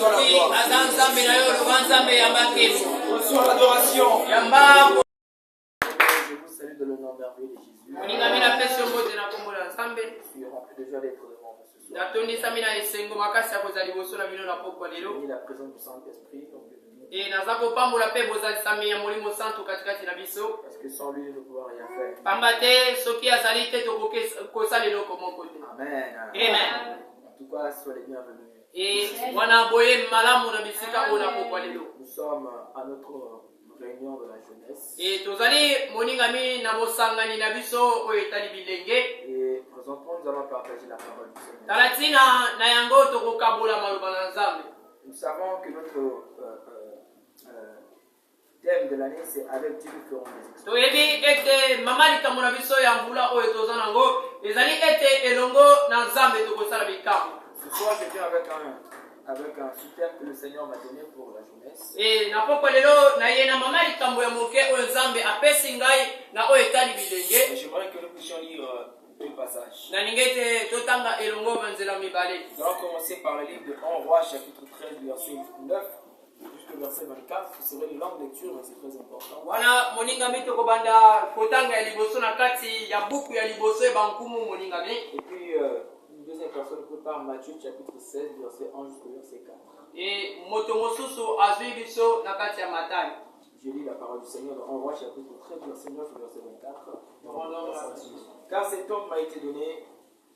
Reçois la gloire. Reçois l'adoration. Je vous salue dans le nom merveilleux de Jésus. Je suis rempli de joie d'être devant vous ce soir. Bénis la présence du Saint-Esprit au milieu de nous. Parce que sans lui, nous ne pouvons rien faire. Amen. Amen. En tout cas, soyez les bienvenus. Nous sommes à notre réunion de la jeunesse. Et présentement, nous allons partager la parole du Seigneur. Nous savons que notre thème de l'année, c'est avec Dieu nous ferons des exploits. Ce soir, je viens avec un sous-thème que le Seigneur m'a donné pour la jeunesse. Et j'aimerais que nous puissions lire deux passages. Nous allons commencer par le livre de 1 Roi, chapitre 13, verset 9 jusqu'au verset 24. Ce serait une longue lecture, mais c'est très important. Et puis, une deuxième personne prépare Matthieu, chapitre 16, verset 1 jusqu'au verset 4. Je lis la parole du Seigneur dans 1 Roi, chapitre 13, verset 9 au verset 24. Car cet ordre m'a été donné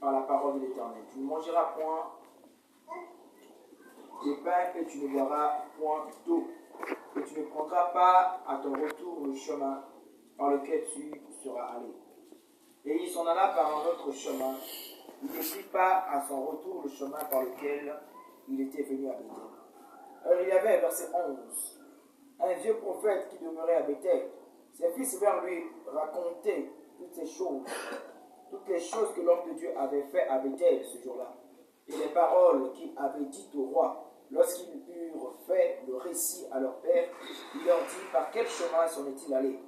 par la parole de l'Éternel. Tu ne mangeras point de pain et tu ne boiras point d'eau. Et tu ne prendras pas à ton retour le chemin par lequel tu seras allé. Et il s'en alla par un autre chemin. Il ne prit pas à son retour le chemin par lequel il était venu à Bethel. Alors il y avait, verset 11, un vieux prophète qui demeurait à Bethel. Ses fils vinrent lui raconter toutes les choses que l'homme de Dieu avait fait à Bethel ce jour-là, et les paroles qu'il avait dites au roi. Lorsqu'ils eurent fait le récit à leur père, il leur dit par quel chemin s'en est-il allé.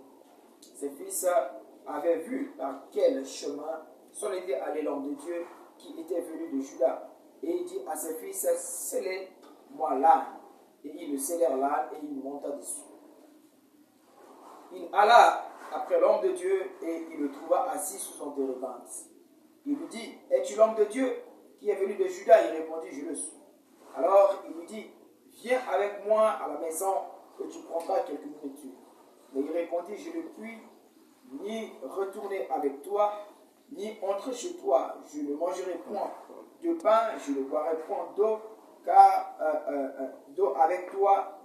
Ses fils avaient vu par quel chemin s'en était allé l'homme de Dieu qui était venu de Juda. Et il dit à ses fils, scellez-moi l'âne. Et ils le scellèrent l'âne et il monta dessus. Il alla après l'homme de Dieu et il le trouva assis sous son térébinthe. Il lui dit, es-tu l'homme de Dieu qui est venu de Juda? Il répondit, je le suis. Alors il lui dit, viens avec moi à la maison et tu prendras quelques nourritures. Mais il répondit, je ne puis ni retourner avec toi, ni entrer chez toi. Je ne mangerai point de pain, je ne boirai point d'eau, car d'eau avec toi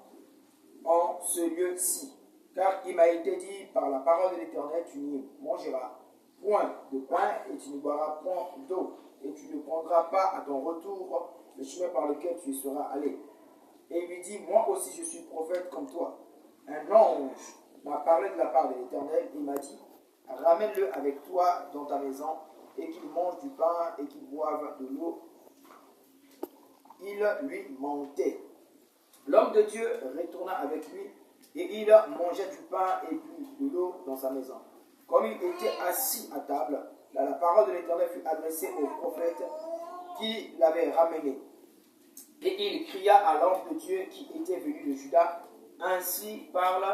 en ce lieu-ci. Car il m'a été dit par la parole de l'Éternel, tu n'y mangeras point de pain et tu ne boiras point d'eau, et tu ne prendras pas à ton retour le chemin par lequel tu seras allé. Et il lui dit, moi aussi je suis prophète comme toi. Un ange m'a parlé de la part de l'Éternel, il m'a dit, ramène-le avec toi dans ta maison, et qu'il mange du pain et qu'il boive de l'eau. Il lui mentait. L'homme de Dieu retourna avec lui, et il mangeait du pain et but de l'eau dans sa maison. Comme il était assis à table, la parole de l'Éternel fut adressée au prophète qui l'avait ramené. Et il cria à l'homme de Dieu qui était venu de Juda, ainsi parle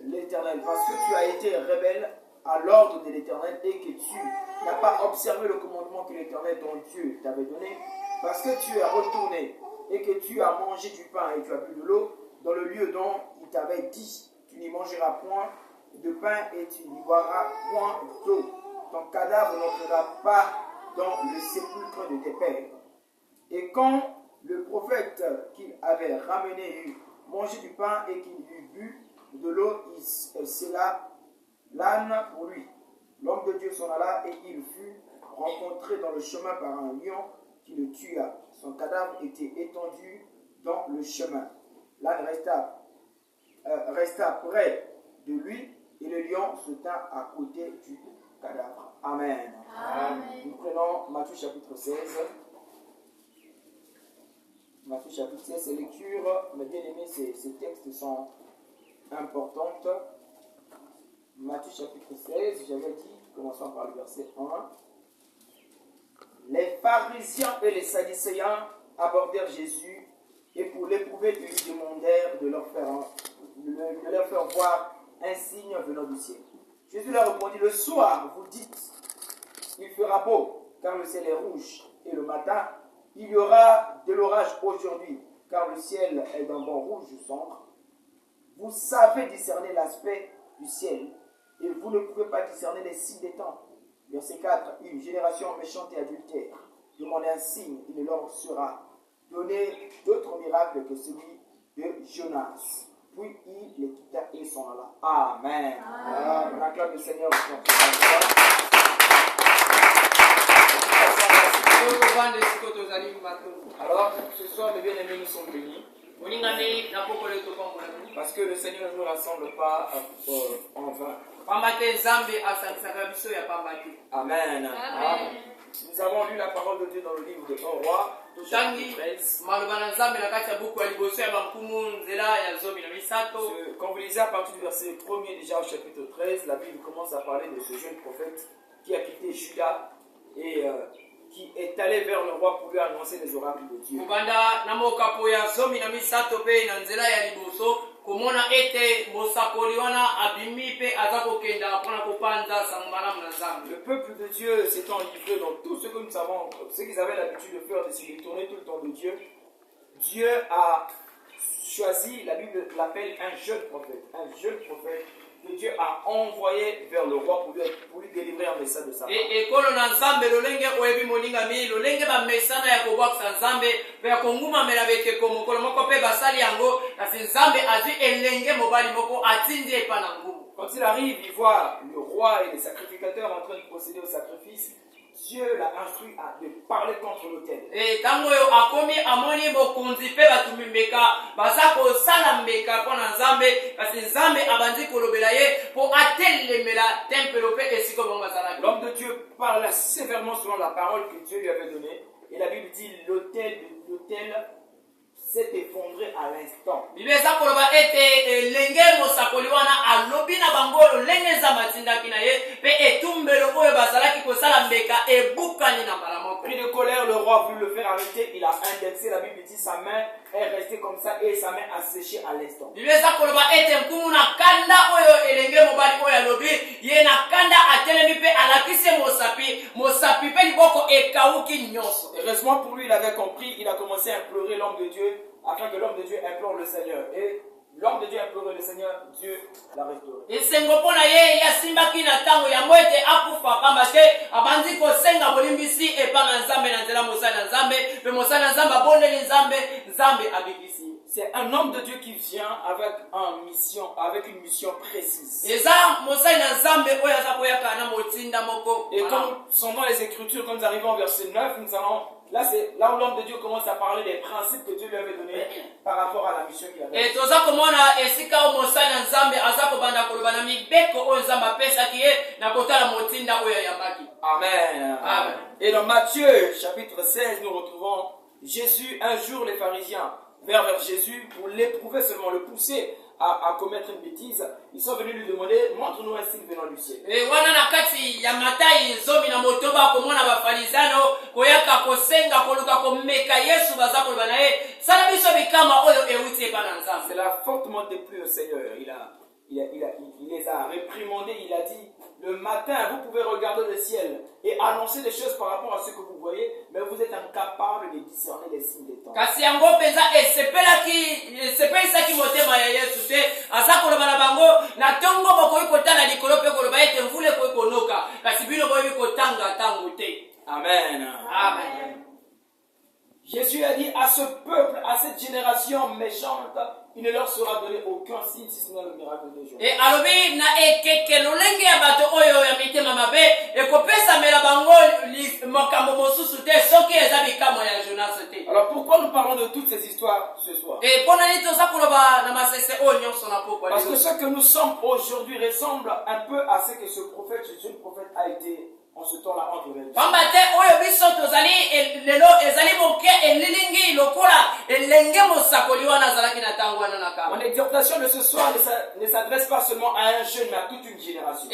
l'Éternel, parce que tu as été rebelle à l'ordre de l'Éternel et que tu n'as pas observé le commandement que l'Éternel, ton Dieu, t'avait donné, parce que tu es retourné et que tu as mangé du pain et tu as bu de l'eau dans le lieu dont il t'avait dit, tu n'y mangeras point de pain et tu n'y boiras point d'eau. Ton cadavre n'entrera pas dans le sépulcre de tes pères. Et quand le prophète qu'il avait ramené eut mangé du pain et qu'il eut bu de l'eau, il scella l'âne pour lui. L'homme de Dieu s'en alla et il fut rencontré dans le chemin par un lion qui le tua. Son cadavre était étendu dans le chemin. L'âne resta près de lui et le lion se tint à côté du cadavre. Amen. Amen. Nous prenons Matthieu chapitre 16. Matthieu chapitre 16, ces lectures, mes bien-aimés, ces textes sont importantes. Matthieu chapitre 16, j'avais dit, commençons par le verset 1. Les pharisiens et les sadducéens abordèrent Jésus Et pour l'éprouver, ils lui demandèrent de leur faire voir un signe venant du ciel. Jésus leur répondit, le soir, vous dites, il fera beau, car le ciel est rouge, et le matin, il y aura de l'orage aujourd'hui, car le ciel est d'un bon rouge sombre. Vous savez discerner l'aspect du ciel, et vous ne pouvez pas discerner les signes des temps. Verset 4, une génération méchante et adultère demandez un signe, il ne leur sera donné d'autre miracle que celui de Jonas. Puis il les quitta et s'en alla. Amen. Amen. On acclame le Seigneur. Alors, ce soir, mes bien-aimés, nous sommes bénis. Parce que le Seigneur ne nous rassemble pas en vain. Amen. Amen. Nous avons lu la parole de Dieu dans le livre de 1 Roi, chapitre 13. Quand vous lisez à partir du verset 1er déjà au chapitre 13, la Bible commence à parler de ce jeune prophète qui a quitté Juda et qui est allé vers le roi pour lui annoncer les oracles de Dieu. Le peuple de Dieu s'étant livré dans tout ce que nous savons, ce qu'ils avaient l'habitude de faire, de se détourner tout le temps de Dieu. Dieu a choisi, la Bible l'appelle un jeune prophète que Dieu a envoyé vers le roi pour lui délivrer un message de sa part. Quand il arrive, il voit le roi et les sacrificateurs en train de procéder au sacrifice. Dieu l'a instruit de parler contre l'autel. L'homme de Dieu parle sévèrement selon la parole que Dieu lui avait donnée. Et la Bible dit l'autel s'est effondré à l'instant. Pris de colère, le roi a voulu le faire arrêter. Il a indexé, la Bible dit sa main est restée comme ça et sa main a séché à l'instant. Heureusement pour lui, il avait compris, il a commencé à implorer l'homme de Dieu afin que l'homme de Dieu implore le Seigneur. Et l'homme de Dieu implore le Seigneur, Dieu l'a restauré. C'est un homme de Dieu qui vient avec une mission précise. Et comme sont dans les Écritures, quand nous arrivons au verset 9, là c'est là où l'homme de Dieu commence à parler des principes que Dieu lui avait donnés par rapport à la mission qu'il avait. Amen. Amen. Et dans Matthieu chapitre 16, nous retrouvons Jésus. Un jour, les pharisiens vers Jésus pour l'éprouver, seulement le pousser à commettre une bêtise. Ils sont venus lui demander, montre-nous un signe venant du ciel. C'est la fortement déplu au Seigneur. Il les a réprimandés. Il a dit, le matin, vous pouvez regarder le ciel et annoncer des choses par rapport à ce que vous voyez, mais vous êtes incapable de discerner les signes des temps. Amen. Amen. Jésus a dit à ce peuple, à cette génération méchante, il ne leur sera donné aucun signe si ce n'est le miracle de Jonas. Alors pourquoi nous parlons de toutes ces histoires ce soir? Parce que ce que nous sommes aujourd'hui ressemble un peu à ce que ce jeune prophète a été en ce temps-là entre les deux. Pambate oyo biso tozali lelo ezali moke elilingi lokola elenge mosakoli wana azalaki na tango wana na kama. Mon exhortation de ce soir ne s'adresse pas seulement à un jeune mais à toute une génération.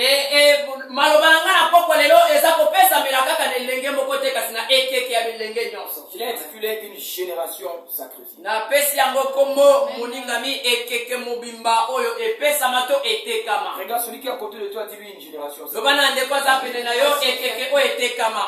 Maloba nanga na poko lelo eza kopesa mbela kaka na elenge moko te kasi na ekeke ya bilenge nyonso. Je l'ai intitulé une génération sacrifiée. Na pesi yango kombo muningami ekeke mobimba oyo epesa mato etekama. Regarde celui qui est à côté de toi, dis-lui une génération sacrifiée. Lobana ndeko za pene na yo ekeke oyo etekama.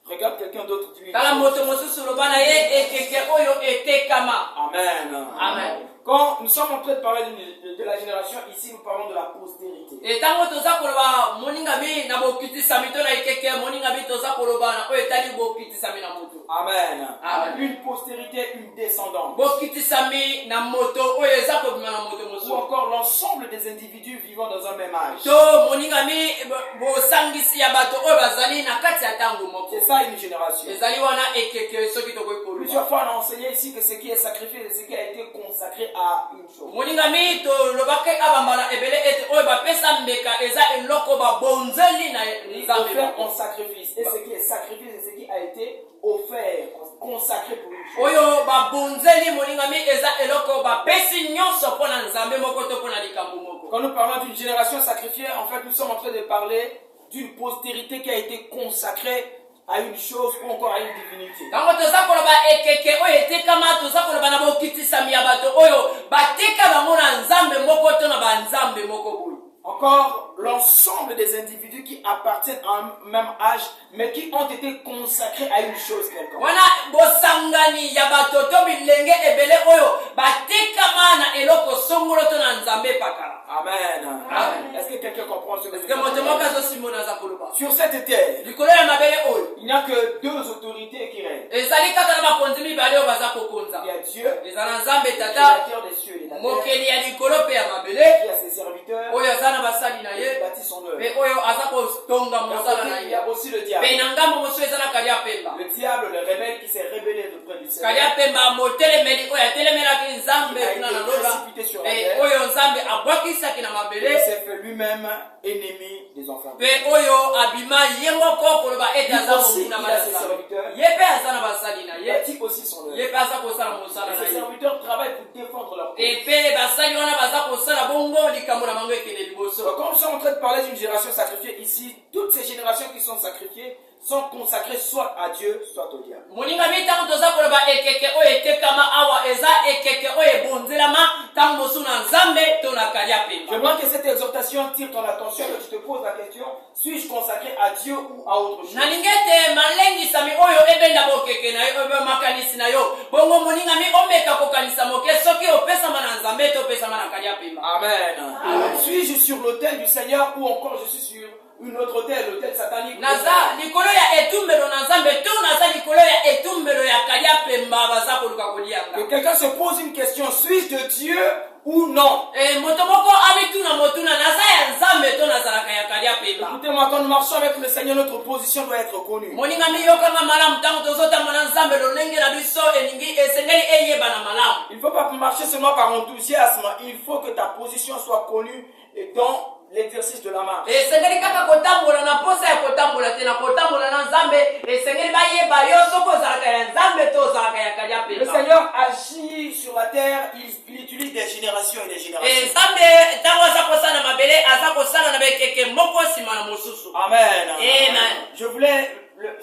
Regarde quelqu'un d'autre, dis-lui. Tala moto mosusu lobana ye ekeke oyo etekama. Amen. Amen. Quand nous sommes en train de parler de la génération, ici nous parlons de la postérité. Et tango toza koloba moningami na bokitisami to na ekeke moningami toza koloba na oyo etali bokitisami na moto. Amen. Amen. Une postérité, une descendance. Bokitisami na moto oyo eza kobima na moto Ou mosusu. encore l'ensemble des individus vivant dans un même âge. To moningami bosangisi ya bato oyo bazali na kati ya tango moko. C'est ça une génération. Ezali wana ekeke soki tokoki koloba. Plusieurs fois on a enseigné ici que ce qui est sacrifié, c'est ce qui a été consacré à une chose. Moningami to lobake abambala ebele ete oyo bapesa mbeka eza eloko babonzeli na nzambe. Offert en sacrifice. Et ce qui est sacrifié, c'est ce qui a été offert, consacré pour une chose. Oyo babonzeli moningami eza eloko bapesi nyonso mpona nzambe moko to mpona likambo moko. Quand nous parlons d'une génération sacrifiée, en fait, nous sommes en train de parler d'une postérité qui a été consacrée à une chose ou encore à une divinité. Tango toza koloba ekeke oyo etekama toza koloba na bokitisami ya bato oyo bateka bango na nzambe moko to na banzambe moko boye. Encore l'ensemble des individus qui appartiennent à un même âge, mais qui ont été consacrés à une chose quelconque. Wana bosangani ya bato to bilenge ebele oyo batekama na eloko songolo to na nzambe pakala. Amen. Amen. Est-ce que quelqu'un comprend ce que je Que moto dis? moko azosimona za koloba. Sur cette terre, Likolo ya mabele oyo il n'y a que deux autorités qui règnent. ezali kaka na bakonzi mibale oyo baza kokonza. Il y a Dieu, Eza na nzambe tata créateur des cieux et de la terre, mokeli ya likolo mpe ya mabele qui a ses serviteurs, oyo aza na basali na qui ye bâtit son œuvre. mpe oyo aza kotonga D'un mosala côté, na il y ye a aussi le diable. mpe na ngambo mosusu eza na kalia pemba. Le diable, le rebelle qui s'est rébellé auprès du Seigneur. Kalia pemba motelemeli oyo atelemelaki nzambe Il a kuna été na lola précipité sur la mpe terre. oyo nzambe abwakisaki na Il mabele s'est fait lui-même ennemi des enfants. mpe oyo abima ye moko koloba ete Lui aza aussi, mokuna il a ses bana serviteurs. ye mpe aza na basali na Il ye bâtit aussi son ye œuvre. mpe aza kosala mosala Et na ses ye serviteurs travaillent pour défendre leur cause. epe basali wana baza kosala bongo likambo na bango ekende liboso. Donc, quand nous sommes en train de parler d'une génération sacrifiée ici, toutes ces générations qui sont sacrifiées sont consacrées soit à Dieu, soit au diable. moningami ntango toza koloba ekeke oyo etekama awa eza ekeke oyo ebonzelama ntango mosusu na nzambe to na kalia pemba. J'aimerais que cette exhortation tire ton attention, que tu te poses la question, suis-je consacré à Dieu ou à autre chose? nalingi ete malengisami oyo ebenda bokeke na yo oyo makanisi na yo bongo moningami omeka kokanisa moke soki opesama na nzambe to opesama na kalia pemba. Amen. Suis-je sur l'autel du Seigneur ou encore je suis sur une autre autel, l'autel satanique? naza likolo ya etumbelo na nzambe to naza likolo ya etumbelo ya kalia pemba baza koluka Que kolianga. quelqu'un se pose une question, suis-je de Dieu ou non? Moto moko amituna motuna naza ya nzambe to nazalaka ya kalia pemba. Écoutez-moi, quand nous marchons avec le Seigneur, notre position doit être connue. moningami yokanga malamu ntango tozotambola nzambe lolenge na biso elingi esengeli eyebana malamu. Il ne faut pas marcher seulement par enthousiasme, il faut que ta position soit connue et dans l'exercice de la marche. esengeli kaka kotambola na posa ya kotambola te na kotambola na nzambe esengeli bayeba yo soki ozalaka ya nzambe to ozalaka ya kalia Le pemba. Seigneur agit sur la terre, il utilise des générations et des générations. nzambe ntango aza kosala mabele aza kosala na bekeke moko nsima na mosusu. Amen. Amen. Je voulais,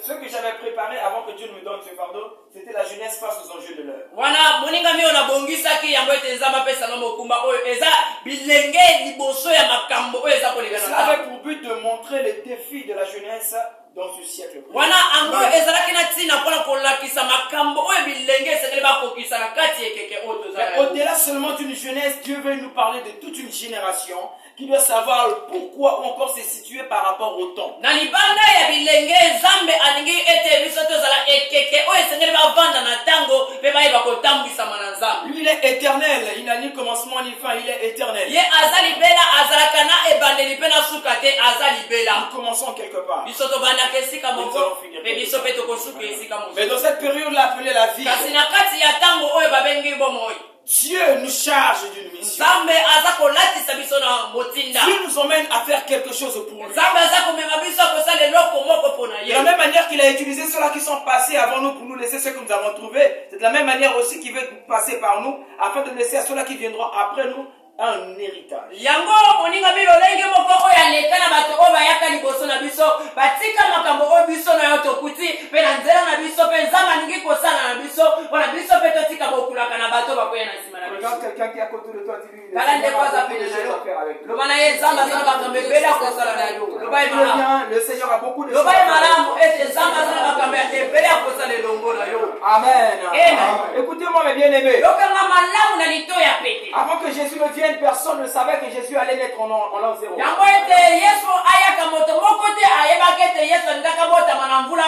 ce que j'avais préparé avant que Dieu ne me donne ce fardeau, c'était la jeunesse face aux enjeux de l'heure. wana moningami oyo nabongisaki yango ete nzambe apesanga mokumba oyo eza bilenge liboso ya makambo oyo eza kolekana Cela avait pour but de montrer les défis de la jeunesse dans ce siècle présent. wana ango ezalaki na ntina mpona kolakisa makambo oyo bilenge esengeli bakokisa na kati ekeke oyo Mais tozala. au-delà seulement d'une jeunesse, Dieu veut nous parler de toute une génération qui doit savoir pourquoi ou encore se situer par rapport au temps. na libanda ya bilenge nzambe alingi ete biso tozala ekeke oyo esengeli bavanda na ntango mpe bayeba kotambwisama na nzambe. Lui, il est éternel, il n'a ni commencement ni fin, il est éternel. ye aza libela azalaka na ebandeli mpe na suka te aza libela. Nous commençons quelque part. biso tobandaka esika moko mpe biso mpe tokosuka esika Mais mosusu. dans cette période-là appelée la vie, kasi na kati ya ntango oyo babengi bomoi Dieu nous charge d'une mission. Nzambe aza kolatisa biso na motinda. Dieu nous emmène à faire quelque chose pour lui. Nzambe aza komema biso kosala eloko moko mpona De ye. la même manière qu'il a utilisé ceux-là qui sont passés avant nous pour nous laisser ce que nous avons trouvé, c'est de la même manière aussi qu'il veut passer par nous afin de laisser à ceux-là qui viendront après nous un héritage. Yango moninga bilo lenge moko oyo aleka na bato oyo bayaka liboso na biso batika makambo oyo biso na yo tokuti mpe na nzela na biso mpe nzambe alingi kosala na biso mpona biso mpe totika bokulaka na bato bakoya na nsima na biso. Regarde quelqu'un qui est à côté de toi, dis-lui, le Tala Seigneur ndeko a aza beaucoup de pene na choses yo à faire avec lui. loba na ye nzambe azala makambo ebele akosala na yo loba ye Très malamu bien, le Seigneur a beaucoup de choses loba à ye faire avec malamu lui. ete nzambe azala makambo ebele akosala elongo na yo. Amen. Amen. Écoutez-moi mes bien-aimés. yokanga malamu na lito ya pete. Avant que Jésus ne vienne, personne ne savait que Jésus allait naître en l'an 0. yango ete yesu ayaka moto moko te ayebaki ete yesu alingaka botama na mvula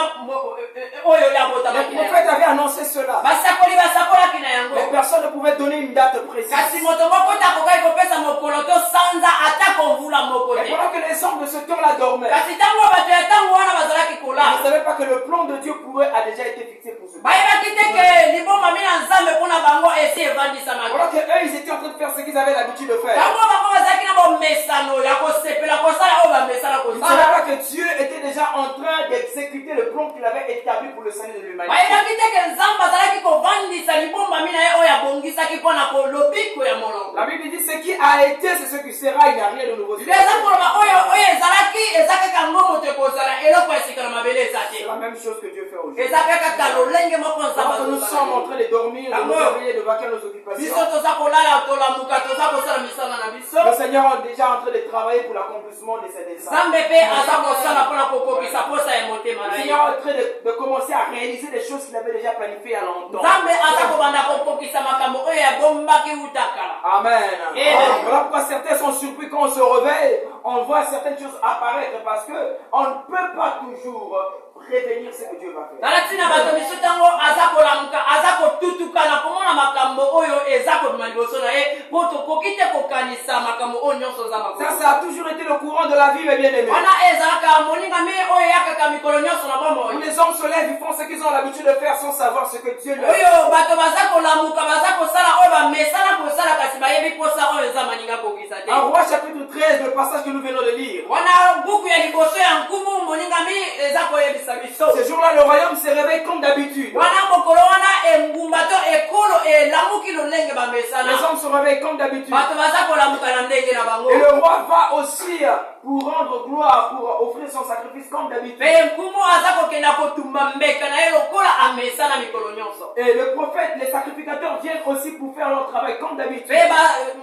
oyo ya Les botamaki na yango. prophètes avaient annoncé cela. basakoli basakolaki na yango Mais personne ne pouvait donner une date précise. kasi moto moko te akokaki kopesa mokolo to sanza atako mvula moko Et te. pendant que les hommes de ce temps-là dormaient, kasi ntango bato ya ntango wana bazalaki ils ne kolala savaient pas que le plan de Dieu pour eux a déjà été fixé pour ce temps. bayebaki te ke liboma mi na nzambe mpona bango esi evandisamaki. Pendant que eux, ils étaient en train de faire ce qu'ils avaient l'habitude de faire. ntango bango bazalaki na bomesano ya kosepela kosala oyo bamesana Ils ne savaient kosala pas que Dieu était déjà en train d'exécuter le plan qu'il avait établi pour le salut de l'humanité. bayebaki te ke nzambe azalaki kovandisa libomba mi na ye oyo abongisaki mpona kolobiko ya molongo. La Bible dit ce qui a été, c'est ce qui sera, il n'y a rien de nouveau. Bible eza koloba oyo ezalaki eza kaka ngo moto ekozala eloko ya sika na mabele eza C'est te. la même chose que Dieu fait aujourd'hui. eza kaka lolenge moko nzambe Quand nous sommes en azosala. train de dormir, de nous réveiller, de vaquer à nos occupations, biso toza kolala tolamuka toza kosala misala na biso. le Seigneur est déjà en train de travailler pour l'accomplissement de ses desseins. nzambe mpe aza kosala mpona kokokisa posa ya motema Le na ye. Seigneur est en train de commencer à réaliser des choses qu'il avait déjà planifiées il y a longtemps. nzambe aza kobanda kokokisa makambo oyo yabombaki uta kala. Amen. Amen. Voilà pourquoi certains sont surpris quand on se réveille, on voit certaines choses apparaître parce que on ne peut pas toujours prévenir ce que Dieu va faire. tala ntina bato miso ntango aza kolamuka aza kotutuka na komona makambo oyo eza kobima liboso na ye mpo tokoki te kokanisa makambo oyo nyonso eza Ça, makolo. ça a toujours été le courant de la vie, mes bien-aimés. wana ezalaka moningami oyo eyakaka mikolo nyonso na Où bomoi les hommes se lèvent, ils font ce qu'ils ont l'habitude de faire sans savoir ce que Dieu leur a dit. oyo bato baza kolamuka baza kosala oyo bamesana kosala kasi bayebi posa oyo eza maninga kokisa te. En Roi chapitre 13, le passage que nous venons de lire. wana buku ya liboso ya nkumu moningami eza koyebisa biso. Ce jour-là, le royaume se réveille comme d'habitude. wana mokolo wana engumba to ekolo elamuki lolenge Les bamesana hommes se réveillent comme d'habitude. bato baza kolamuka na ndenge na bango. Et le roi va aussi pour rendre gloire, pour offrir son sacrifice comme d'habitude. mpe nkumu aza kokenda kotumba mbeka na ye lokola amesana mikolo nyonso. Et le prophète, les sacrificateurs viennent aussi pour faire leur travail comme d'habitude. mpe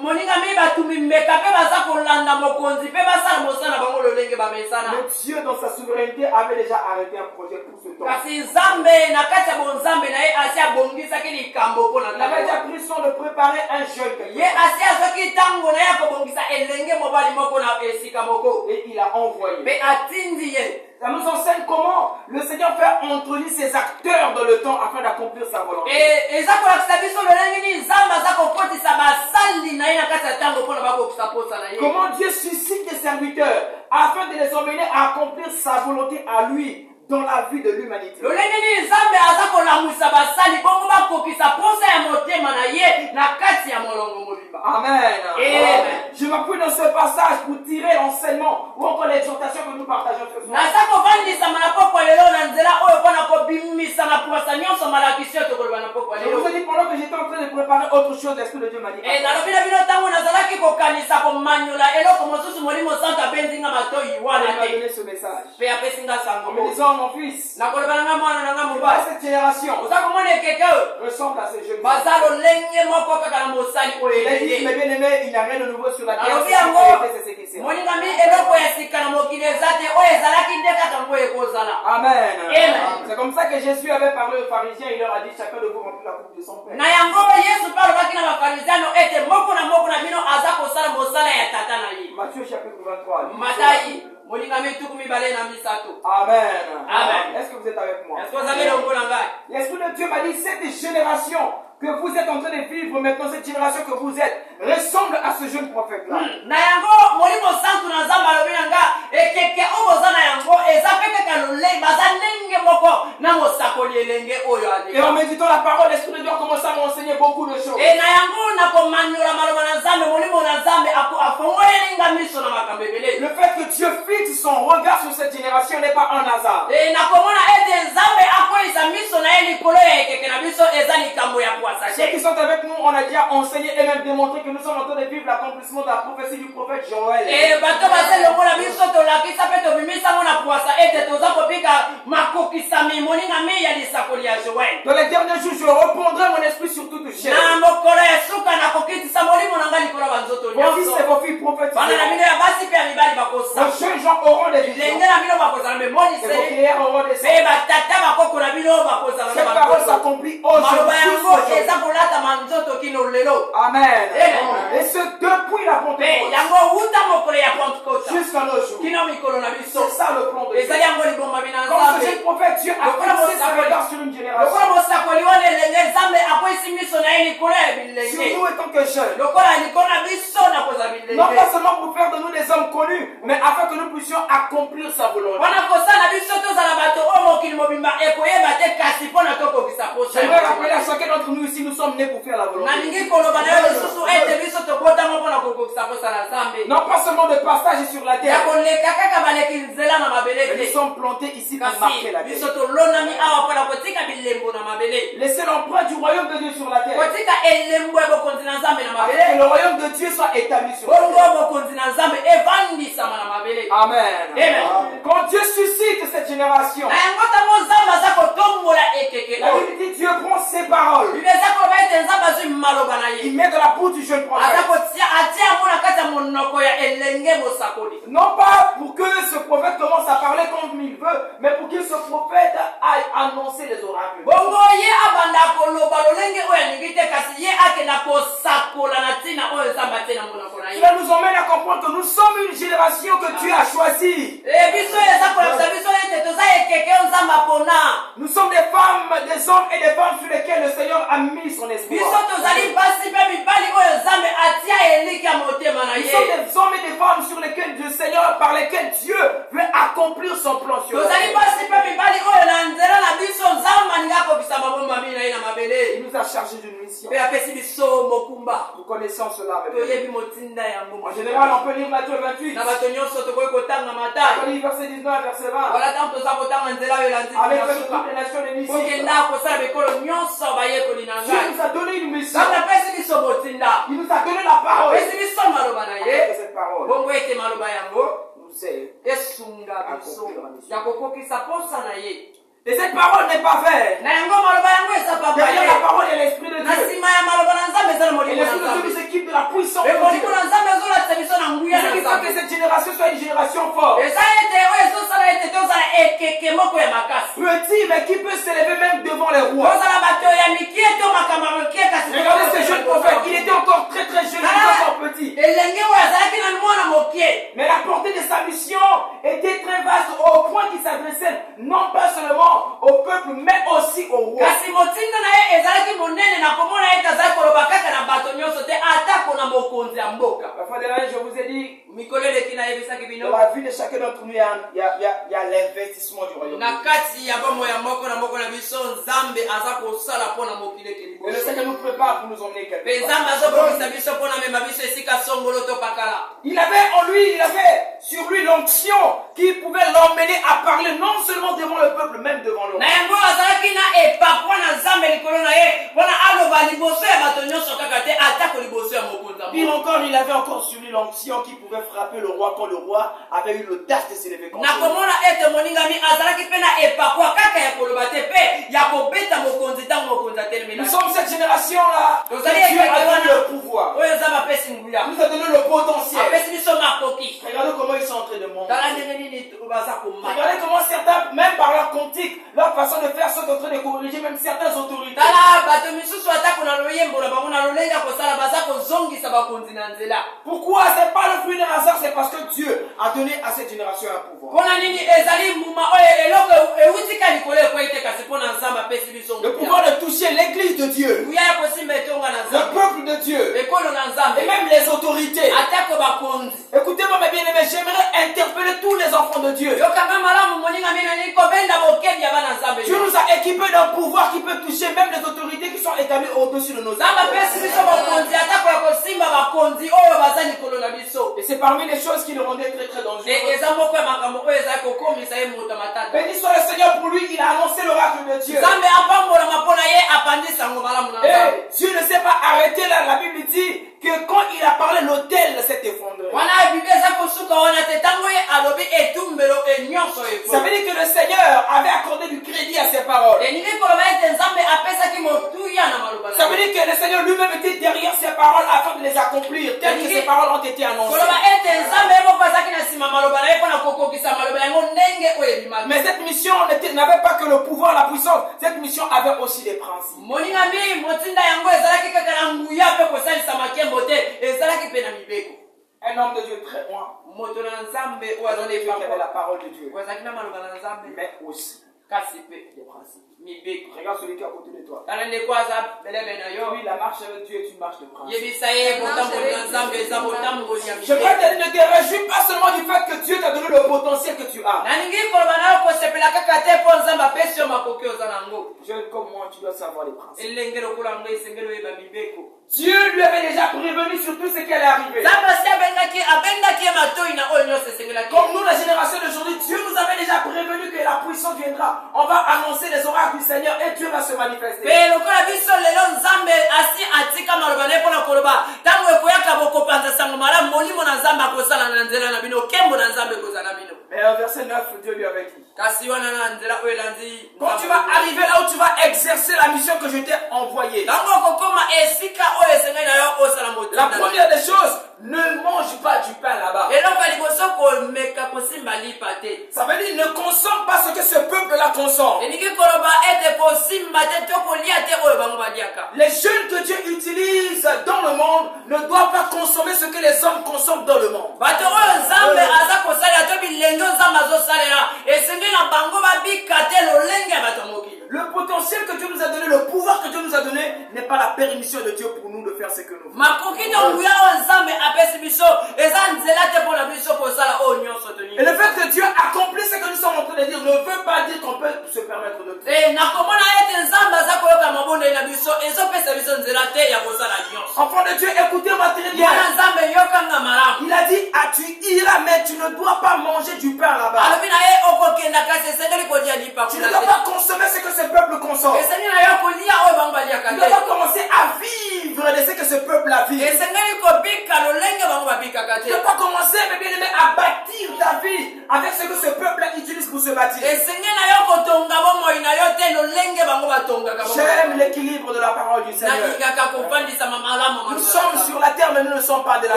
moningami batumi mbeka mpe baza kolanda mokonzi mpe basala mosala bango lolenge bamesana. Mais Dieu, dans sa souveraineté, avait déjà arrêté un projet pour ce temps. kasi nzambe na kati ya bonzambe na ye asi abongisaki likambo mpo na Il avait déjà ntango pris soin de préparer un jeune quelque ye part. asi azwaki ntango na ye akobongisa elenge mobali moko na esika moko Et il a envoyé. mpe atindi ye. Ça nous enseigne comment le Seigneur fait entretenir ses acteurs dans le temps afin d'accomplir sa volonté. eza kolakisa biso lolenge nini nzambe aza kokotisa basali na ye na kati ya ntango mpona bakokisa posa na ye. Comment Dieu suscite des serviteurs afin de les emmener à accomplir sa volonté à lui dans la vie de l'humanité. lolenge nini nzambe aza kolamwisa basali bongo bakokisa posa ya motema na ye na kati ya molongo mobimba. Amen. Amen. Je m'appuie dans ce passage pour tirer l'enseignement ou encore l'exhortation que nous partageons ce soir. naza kovandisama na pokwa lelo na nzela oyo mpona kobimisa na posa nyonso malakisi oyo tokoloba na pokwa Je vous lelo. ai dit pendant que j'étais en train de préparer autre chose, l'Esprit de Dieu m'a dit. nalobi na bino ntango nazalaki kokanisa komanyola eloko mosusu molimo santo abenzinga matoi Il wana m'a te donné ce message. mpe apesinga sango En me disant, mon fils, nakoloba nanga mwana nanga voilà, mobali cette génération oza komona ekeke oyo ressemble à ces jeunes. baza lolenge moko kaka na mosali oyo Il a dit, mes elenge. bien-aimés, il n'y a rien de nouveau sur la terre. nalobi C'est ce yango qui a été, c'est ce qui sera. moningami eloko ya sika na mokili eza te oyo ezalaki nde kaka ngo ekozala. Amen. Amen. C'est comme ça que Jésus avait parlé aux pharisiens. Il leur a dit, chacun de vous remplit la coupe de son père. na yango yesu mpe alobaki na bafariziano ete moko na bino aza kosala mosala ya tata na ye. Matthieu chapitre 23. matayi moningami 23 mibale na misato. Amen. Amen. Est-ce que vous êtes avec moi? Est-ce que vous avez le bon langage? L'Esprit de Dieu m'a dit, cette génération que vous êtes en train de vivre maintenant, cette génération que vous êtes, ressemble à ce jeune prophète-là. Na yango molimo santu na nzambe alobi nanga ekeke oboza na yango eza pe kaka lolenge baza ndenge moko na mosakoli elenge oyo Et ale. en méditant la parole, l'Esprit de Dieu a commencé à m'enseigner beaucoup de choses. E na yango na komanyola maloba na nzambe molimo na nzambe afongoyelinga miso na makambo ebele. Le fait que Dieu fixe son regard sur cette génération n'est pas un hasard. E na komona ete nzambe akweyisa miso na ye likolo ya ekeke na biso eza likambo ya kuwasa Ceux te. qui sont avec nous, on a déjà enseigné et même démontré que nous sommes en train de vivre l'accomplissement de la prophétie du prophète Joël. E bato baza longola biso tolakisa mpe tobimisango na kuwasa ete toza kopika makokisami moningami ya lisakoli ya Joel. Dans les derniers jours, je reprendrai mon esprit sur toute chair. Na mokolo ya suka na kokitisa molimo na ngai likolo ya banzoto Vos fils et nyonso. vos filles Bana na prophétiseront. bino ya basi mpe ya mibali Vos bakosa. jeunes gens auront des visions. Lenge na bino bakozala Et vos memoniseli. vieillards auront des Mpe songes. batata bakoko na bino bakozala Cette na parole bakosa. s'accomplit Maloba yango aujourd'hui. eza kolatama nzoto kino lelo. Amen. Amen. Et ce depuis la Mpe Pentecôte yango wuta mokolo ya Pentecôte jusqu'à nos jours. kino mikolo na biso. C'est ça le plan de Dieu. Ezali yango libomba bina Comme ce nzambe. jeune prophète, Dieu a fixé sa regard sur une Lokola génération. mosakoli wana elenge nzambe akwesi miso na ye likolo ya Sur bilenge. nous étant que jeunes. Lokola likolo na biso na kozwa Non bilenge. pas seulement pour faire de nous des hommes connus, mais afin que nous puissions accomplir sa volonté. Wana kosala biso tozala bato oyo mokili mobimba ekoyeba te kasi mpo na tokokisa posa. J'aimerais rappeler à chacun d'entre nous ici, nous sommes nés pour faire la volonté. nalingi koloba na yo lisusu ete biso tokotama mpo na kokokisa posa na nzambe. Non pas seulement de passage sur la ya terre, koleka kaka baleki nzela na mabele mais nous te. sommes plantés ici pour marquer la kasi biso terre. tolonami awa mpo na kotika bilembo na mabele. Laissez l'empreinte du royaume de Dieu sur la terre. kotika elembo ya bokonzi na nzambe na Afin que mabele. le royaume de Dieu soit établi sur la terre. bongo bokonzi na nzambe evandisama na mabele. Amen. Amen. Quand Dieu suscite cette génération, na yango ntango nzambe aza kotombola ekeke la oyo. Bible dit Dieu prend ses paroles, bible eza koloba ete nzambe azwi maloba na ye. il met dans la bouche du jeune aza prophète. kotia atia yango na kati ya monoko ya elenge mosakoli. Non pas pour que ce prophète commence à parler comme il veut, mais pour que ce prophète aille annoncer les oracles. bongo ye abanda koloba lolenge oyo alingi te kasi ye akenda kosakola na ntina oyo nzambe atie na monoko na ye. Cela nous emmène à comprendre que nous sommes une génération que Dieu a choisie. biso oyo eza kolakisa biso ete toza ekeke oyo nzambe apona. Nous sommes des femmes, des hommes et des femmes sur lesquels le Seigneur a mis son esprit. biso tozali basi mpe mibali oyo nzambe atia eliki ya motema na Nous ye. sommes des hommes et des femmes sur lesquels le Seigneur, par lesquels Dieu veut accomplir son plan sur la tozali terre. basi mpe mibali oyo na nzela na biso nzambe alingi akobisa mabombami na ye na mabele. Il nous a chargé d'une mission. mpe apesi biso mokumba. Nous connaissons cela avec toyebi motinda yango. En général, on peut lire Matthieu 28. na bato nyonso tokoki kotanga On matayi. peut lire verset 19 verset 20. wala ntango toza kotanga nzela oyo elandi Avec na toutes suka. les nations de l'hémicycle. kokenda kosala bikolo nyonso bayekoli na Dieu ngai. nous a donné une mission. nzambe apesi biso motinda. Il nous a donné la parole. apesi biso maloba na Et ye. cette parole bongo ete maloba yango nous aide. esunga biso ya kokokisa posa na ye. Et cette parole n'est pas vaine. na yango maloba yango eza Derrière la papaye. parole, il y a l'Esprit de na Dieu. nsima ya maloba na nzambe eza na Et molimo na l'Esprit de Dieu nzambe. nous équipe de la puissance de e molimo Dieu. na nzambe ezolatisa biso na nguya Ce na qui fait que nzambe. cette génération soit une génération forte. eza ete oyo ezosala ete tozala ekeke moko ya makasi. Petit, mais qui peut s'élever même devant les rois. tozala bato ya mikie to makambo ya mokie kasi. Regardez ce jeune prophète. Il était encore très très jeune, il était encore petit. elenge oyo azalaki na mwana mokie. Mais la portée de sa mission était très vaste au point qu'il s'adressait non pas seulement au peuple, mais aussi aux rois. kasi motinda na ye ezalaki monene na komona ete azalaki koloba kaka na bato nyonso te atako na mokonzi ya mboka. La fois dernière, je vous ai dit, mikolo eleki nayebisaki dans bino la vie de chacun d'entre nous, il y a l'investissement du royaume. na kati ya bomoi ya moko na biso nzambe aza kosala mpo na mokili ekeli Et le liboso. Seigneur nous prépare pour nous emmener quelque mpe part. nzambe azobongisa biso mpo na mema biso esika songolo to pakala. Il avait en lui, il avait sur lui l'onction qui pouvait l'emmener à parler non seulement devant le peuple, même devant le na roi. yango azalaki na epakwa na nzambe likolo na ye mpona aloba liboso ya bato nyonso kaka te atako liboso ya mokonzi ya Pire mboka. encore, il avait encore sur lui l'onction qui pouvait frapper le roi quand le roi avait eu l'audace de s'élever contre na lui. komona ete moningami azalaki mpe na epakwa kaka ya koloba te mpe ya kobeta mokonzi ntango mokonzi atelemi na Nous sommes cette génération-là que Vous allez Dieu être a donné devant- le pouvoir. oyo nzambe apesi nguya Il nous a donné le potentiel. apesi biso makoki. Regardez comment ils sont en train de monter. tala ndenge nini baza komata. Regardez comment certains, même par leur cantique, leur façon de faire, sont en train de corriger même certaines autorités. tala bato misusu atako na loyembo na bango na lolenge ya kosala baza kozongisa bakonzi na nzela. Pourquoi? C'est pas le fruit d'un hasard, c'est parce que Dieu a donné à cette génération un pouvoir. Mpona nini ezali mbuma oyo eloko eutika likolo ekoyite kasi mpona nzambe apesi biso Le pouvoir de toucher l'église de Dieu, nguya ya kosimba etonga na le nzambe peuple de Dieu, ekolo na nzambe et même les autorités. atako bakonzi. Écoutez-moi mes bien-aimés, j'aimerais interpeller tous les enfants de Dieu. yokanga malamu moninga mina nini kobenda bokebi ya bana nzambe. Dieu nous a équipés d'un pouvoir qui peut toucher même les autorités qui sont établies au-dessus de nos nzambe âmes. apesi biso bakonzi atako ya kosimba bakonzi oyo baza likolo na biso. Et c'est parmi les choses qui le rendaient très très dangereux. eza moko ya makambo oyo ezali kokomisa ye moto matata. Béni soit le Seigneur, pour lui, il a annoncé l'oracle de Dieu. nzambe apambolama mpona ye apandisa yango malamu na nzambe. Et Dieu ne s'est pas arrêté là. La Bible dit que quand il a parlé, l'autel s'est effondré. wana bible eza kosuka wana te ntango ye alobi etumbelo enyonso Ça veut dire que le Seigneur avait accordé du crédit à ses paroles. eningi koloba ete nzambe apesaki motuya na maloba Ça veut dire que le Seigneur lui-même était derrière ses paroles afin de les accomplir, telles que ces paroles ont été annoncées. koloba ete nzambe ye moko azalaki na nsima maloba na ye mpona kokokisa maloba yango ndenge oyo ebimaki. Mais cette mission n'avait pas que le pouvoir, la puissance. Cette mission avait aussi des principes. moninga mbi motinda yango ezalaki kaka na nguya mpe kosalisa makembo te ezalaki mpe na mibeko. Un homme de Dieu très loin. moto na nzambe oyo Un homme de azali Dieu qui avait la parole de Dieu. azalaki na maloba na nzambe Mais aussi kasi mpe des principes. mibeko. Regarde celui qui est à côté de toi. tala ndeko aza belebe na yo Lui, la marche avec Dieu est une marche de principe. yebisa ye botamboli na nzambe eza botamboli ya Je mibeko. veux te dire, ne te réjouis pas seulement du fait que Dieu t'a donné le potentiel que tu as. naningi koloba nayo kosepela kaka te mpo nzambe apesi yo makoki oza nango. Jeune comme moi, tu dois savoir les principes. elenge lokola ngo esengeli oyeba mibeko. Dieu lui avait déjà prévenu sur tout ce qui allait arriver. nzambe asi abengaki ye matoi na oyo nyonso esengelaki. Comme nous, la génération d'aujourd'hui, Dieu nous avait déjà prévenu que la puissance viendra. On va annoncer les oracles du Seigneur et Dieu va se manifester. mpe lokola biso lelo nzambe asi atika maloba na ye mpona koloba ntango ekoyaka bokopanza sango malamu molimo na nzambe akosala na nzela na bino nkembo na nzambe ekozala na bino. Mais au verset 9, Dieu lui avait dit, kasi wana na nzela oyo elandi quand tu vas arriver là où tu vas exercer la mission que je t'ai envoyée, ntango okokoma esika oyo esengeli na yo osala la motinda. première des choses, ne mange pas du pain là-bas. eloko ya liboso komeka kosimba lipa te. Ça veut dire ne consomme pas ce que ce peuple-là consomme. elingi koloba ete kosimba te to kolia te oyo bango baliaka. Les jeunes que Dieu utilise dans le monde ne doivent pas consommer ce que les hommes consomment dans le monde. bato oyo nzambe aza kosalela to bilenge oyo nzambe azosalela esengeli na bango babika te lolenge ya bato ya mokili. Le potentiel que Dieu nous a donné, le pouvoir que Dieu nous a donné, n'est pas la permission de Dieu pour nous de faire ce que nous voulons. makoki to nguya oyo nzambe apesi biso eza nzela te mpona biso kosala oyo nyonso Et tolingi. le fait que Dieu accomplit ce que nous sommes en train de dire ne veut pas dire qu'on peut se permettre de tout. nakomona ete nzambe aza koyoka mabondeli na biso ezopesa biso nzela te ya kosala nyonso. Enfant de Dieu, écoutez-moi très bien. mwana nzambe yokanga malamu. Il a dit, ah, tu iras, mais tu ne dois pas manger du pain là-bas. alobi na ye okokenda kasi esengeli kolia Tu ne lipakula dois te. pas consommer ce que ce peuple consomme. esengeli na yo kolia oyo bango baliaka Tu ne dois pas te. commencer à vivre de ce que ce peuple a vécu. esengeli kobika lolenge bango babikaka Tu ne dois te. pas commencer, mes bien-aimés, à bâtir ta vie avec ce que ce peuple utilise pour se bâtir. esengeli na yo kotonga bomoi na yo te lolenge bango batongaka bomoi. J'aime l'équilibre de la parole du Seigneur. nalingaka kovandisama malamu Nous sommes sur la terre, mais nous ne sommes pas de la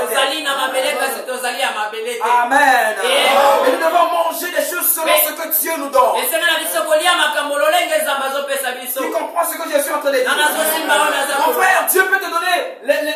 terre. tozali na mabele kasi tozali ya mabele te. Amen. Amen. Et nous devons manger des choses selon ce que Dieu nous donne. esengeli na biso kolia makambo lolenge nzambe azopesa biso. Tu comprends ce que je suis en train de dire? na nazosimba oyo naza Mon ko- frère, Dieu peut te donner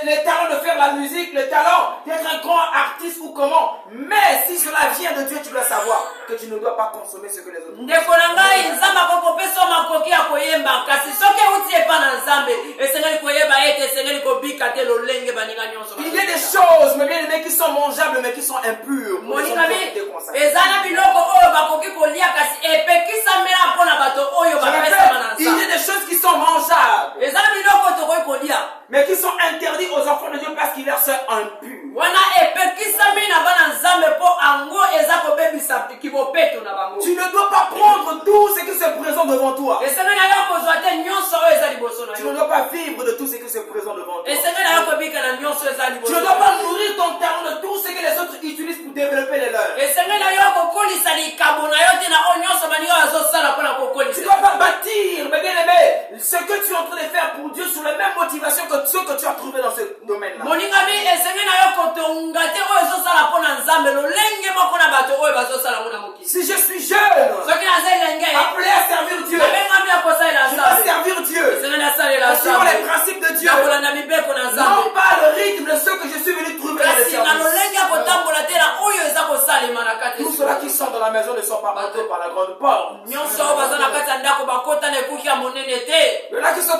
les talents de faire la musique, le talent d'être un grand artiste ou comment. Mais si cela vient de Dieu, tu dois savoir que tu ne dois pas consommer ce que les autres. ndeko na ngai nzambe akokopesa yo makoki ya koyemba kasi soki euti epa na nzambe esengeli koyeba ete esengeli kobika te lolenge baninga nyonso. Il y a des choses, mes bien-aimés, qui sont mangeables mais qui sont impures. Pour les moninga hommes bi qui comme ça. eza na biloko oyo bakoki kolia kasi epekisamela mpona bato oyo Je bapesama na répète, il y a nzambe. des choses qui sont mangeables eza na biloko tokoki kolia mais qui sont interdites aux enfants de Dieu parce qu'ils leur sont impurs. wana epekisami na bana nzambe mpo ango eza kobebisa kibopeto na bango. Tu ne dois pas prendre tout ce qui se présente devant toi. esengeli na yo kozwa te nyonso oyo eza liboso na Tu ne yo. dois pas vivre de tout ce qui se présente devant toi. esengeli na yo kobika na nyonso eza Tu liboso ne na dois yo. pas nourrir ton talent de tout ce que les autres utilisent pour développer les leurs. esengeli na yo kokolisa likabo na yo te na oyo nyonso baninga bazosala mpona Tu ne kokolisa. dois pas bâtir, mes bien-aimés, ce que tu es en train de faire pour Dieu sur la même motivation que ce que tu as trouvé dans ce domaine-là. moninga mi esengeli na yo kotonga te oyo ezosala mpona nzambe lolenge moko na bato oyo bazosala ngo na mokili. Si je suis jeune, soki naza elenge appelé à servir Dieu, nabengami ya kosalela je dois nzambe servir Dieu. esengeli asalela Suivant les nzambe principes de Dieu. na kolanda mibeko na Non nzambe pas le rythme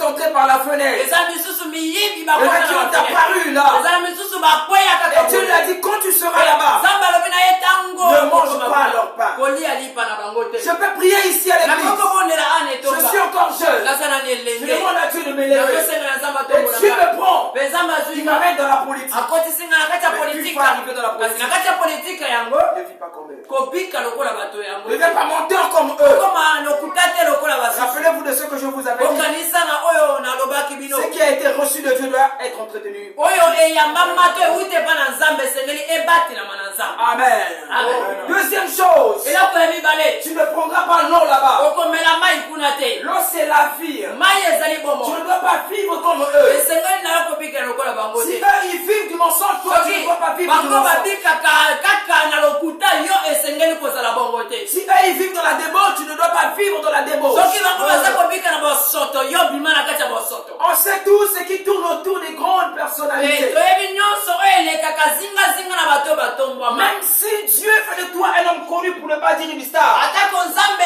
sont entrés par la fenêtre. eza misusu miyibi Il y en a qui ont apparu là. eza misusu bakweyaka Et Dieu lui a dit, quand tu seras là-bas, nzambe alobi na ye ntango ne mange pas leur pain. kolia lipa na bango te Je peux prier ici à l'église. nakokobondela ane Je suis encore jeune. naza nani Je elenge demande à Dieu de m'élever. nazosenga na nzambe Et Dieu me prend. mpe nzambe Il azwi m'amène dans la politique. akotisinga na kati ya Mais une politika fois arrivé dans la kasi politique, na kati ya politika yango ne vis pas comme eux. kobika lokola bato yango Ne viens pas mentir comme eux. koma lokuta te lokola basusu Rappelez-vous de ce que je vous avais dit. okanisa na oyo nalobaki bino Ce qui a été reçu de Dieu doit être entretenu. oyo eyambama to ewuti epa na nzambe esengeli ebatilama na nzambe Amen. Amen. Deuxième chose, eloko ya mibale tu ne prendras pas l'eau là-bas. okomela mai kuna te L'eau, c'est la vie. mai ezali Tu bomo ne dois pas vivre comme eux. esengeli na yo kobika lokola bango Si te eux, ils vivent du mensonge, toi, tu ne soki dois pas vivre du bango mensonge. babikaka kaka na lokuta yo esengeli kozala bongo te Si eux, ils vivent dans la débauche, tu ne dois pas vivre dans la débauche. soki bango baza kobika na bosoto yo bima na kati ya bosoto On sait tous ce qui tourne autour des grandes personnalités. toyebi nyonso oyo elekaka zingazinga na bato batombwama Même si Dieu fait de toi un homme connu pour ne pas dire une star, atako nzambe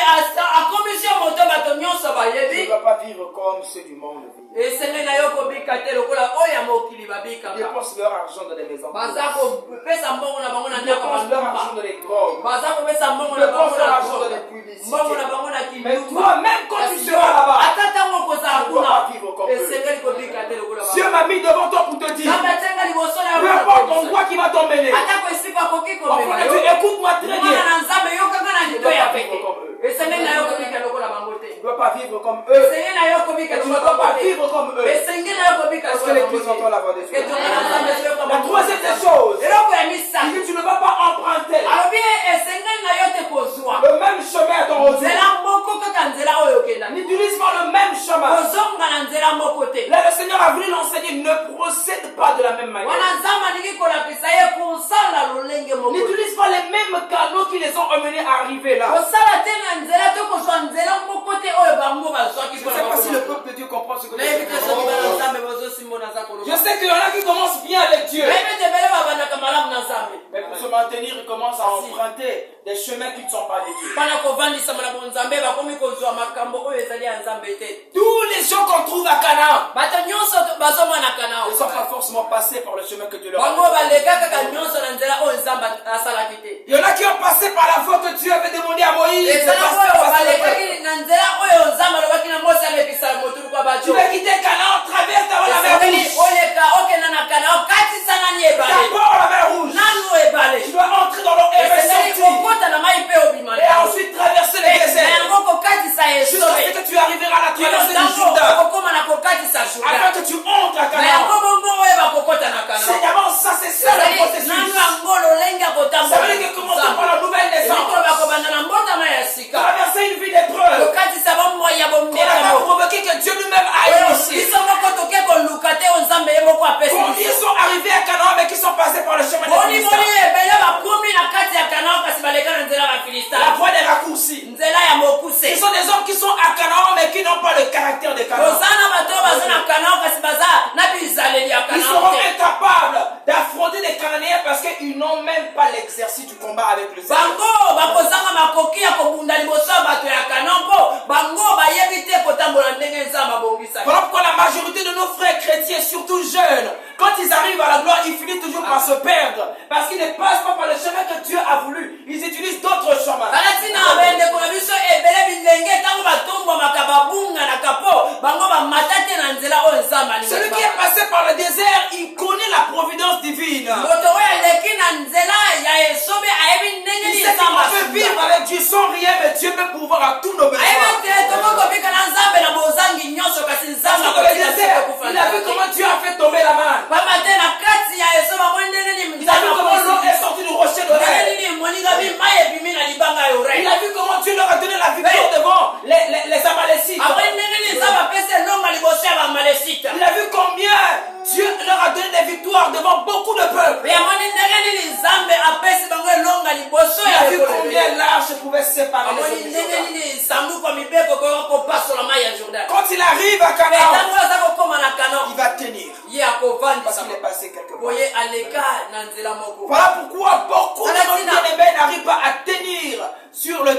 akomisi yo moto bato nyonso Tu ne bayebi dois pas vivre comme ceux du monde vivent. esengeli na yo kobika te lokola oyo ya mokili Ils babikaka dépensent leur argent dans des maisons. baza kopesa mbongo na bango na Ils ndako dépensent leur basumba argent dans les drogues. baza kopesa mbongo Ils na bango dépensent leur na argent dans drogue. les publicités. mbongo na bango na Mais kindumba toi, même quand tu Kasi seras là-bas, ata ntango kozala tu ne dois kuna pas vivre comme eux. esengeli kobika te lokola Dieu m'a mis devant toi pour te dire, nzambe atenga liboso na peu importe l'endroit qui va t'emmener, atako esika akoki enfin, komema tu yo écoute-moi très mwana bien. na nzambe yokanga na lito ya pete comme eux. esengeli na yo kobika lokola bango te Tu ne dois pas vivre comme eux. esengeli na yo kobika Et tu ne lokola dois pas bango te vivre comme eux. esengeli na yo kobika Parce que lokola l'église bango entend te la voix de Dieu. etonga na nzambe ezoyoka La bango troisième te. des choses, eloko ya c'est misato que tu ne vas pas emprunter alobi esengeli na yo te kozwa le même chemin à ton retour. nzela moko kaka nzela oyo okenda N'utilise pas le même chemin. kozonga na nzela moko te Là, le Seigneur a voulu l'enseigner, ne procède pas de la même manière. wana nzambe alingi kolakisa ye kosala lolenge moko te. N'utilise pas les mêmes canaux qui les ont emmenés à arriver là. kosala te na nzela to kozwa nzela moko te oyo bango bazwaki Je ne sais pas si le peuple de Dieu comprend ce que je nayebi te soki bana dis. nzambe bazosimbo naza Je koloba sais qu'il y en a qui commencent bien avec Dieu. nayebi te ebele babandaka malamu na nzambe Mais pour se maintenir, ils commencent à emprunter des chemins qui ne sont pas de Dieu. mpona kovandisama na bonzambe bakomi kozwa makambo oyo ezali ya nzambe te Tous les gens qu'on trouve à Canaan bato nyonso bazomonaka ne sont pas nao forcément passés par le chemin que Dieu leur a bango donné. baleka kaka nyonso na nzela oyo nzambe asalaki te Il y en a qui ont passé par la voie que Dieu avait demandé à Moïse. de ezala passer oyo par le peuple. balekaki na nzela oyo nzambe alobaki na mose alekisa motulu kwa Tu bato vas quitter Canaan, traverse d'abord la mer esengeli Rouge. oleka okenda na kana okatisa nani ebale D'abord la mer Rouge. nanu ebale Tu dois entrer dans l'eau et esengeli sortir. kokota na mai mpe obima Et ensuite traverser le na désert. yango kokatisa Jusqu'à ce esobe que tu arriveras à la traversée du ntango Jourdain. okokoma na kokatisa Afin juda que tu entres à na yango Canaan. bongo oyeba kokota na kana C'est d'abord ça, c'est ça le nanu processus. yango lolenge Ça veut dire que commencer par la nouvelle naissance. ezikoloba kobanda na mbotama ya sika Traverser une vie d'épreuve. kokatisa bomoi ya Qu'on n'a pas bomekamo provoqué, que Dieu lui-même a oyo initié. biso moko toke koluka te oyo nzambe ye moko apesi Combien biso sont arrivés à Canaan mais qui sont passés par le chemin des boni Philistins? ebele bakomi na kati ya kanao kasi baleka na nzela ya La bafilista voie des raccourcis. nzela ya mokuse Ce sont des hommes qui sont à Canaan mais qui n'ont pas le caractère de Canaan. koza na bato oyo baza na kanao kasi baza na bizaleli ya Ils kanao seront te incapables d'affronter les Cananéens parce qu'ils n'ont même pas l'exercice du combat avec le Seigneur. bango bakozanga makoki ya kobunda liboso ya bato ya kanao mpo bango bayebi te kotambola ndenge nzambe abongisaki Voilà pourquoi la majorité de nos frères chrétiens, surtout jeunes, quand ils arrivent à la gloire, ils finissent toujours par se perdre. Parce qu'ils ne passent pas par le chemin que Dieu a voulu. Ils utilisent d'autres chemins. kala ntina bandeko na biso ebele bilenge ntango batombwamaka babunganaka mpo bango bamata te na nzela oyo nzambe Celui alingi qui est passé par le désert, il connaît la providence divine. moto oyo aleki na nzela ya esobe ayebi ndenge Il nini sait qu'on nzambe peut vivre asunga avec Dieu sans rien, mais Dieu peut pouvoir à tous nos besoins. ayebi te tokokobika na nzambe na bozangi nyonso kasi Parce nzambe que dans le akotina désert, siko il a vu kufanda comment Dieu a fait tomber la manne. pamba te na kati ya esobe amoni ndenge nini Il a vu comment l'eau est nzambe sortie du rocher ndenge d'Orel. nini moningami mai ebimi na libanga ya Il ore a vu comment Dieu leur a donné la victoire devant les Amalécites. amoni ndenge nini nzambe apesi elonga liboso ya bamalesita Il a vu combien Dieu leur a donné des victoires devant beaucoup de peuples. amoni ndenge nini nzambe apesi bango elonga liboso Il ya a vu ekolo combien l'arche pouvait séparer les amoni eaux du ndenge Jourdain. nini sanduku ya mibeko koyoka kopasola mai ya jourdain Quand il arrive à Canaan, ntango aza kokóma na il kanon va tenir. ye Parce akovandisa qu'il est passé quelque boye aleka na nzela moko. Voilà pourquoi beaucoup de nos bien-aimés n'arrivent pas à tenir sur la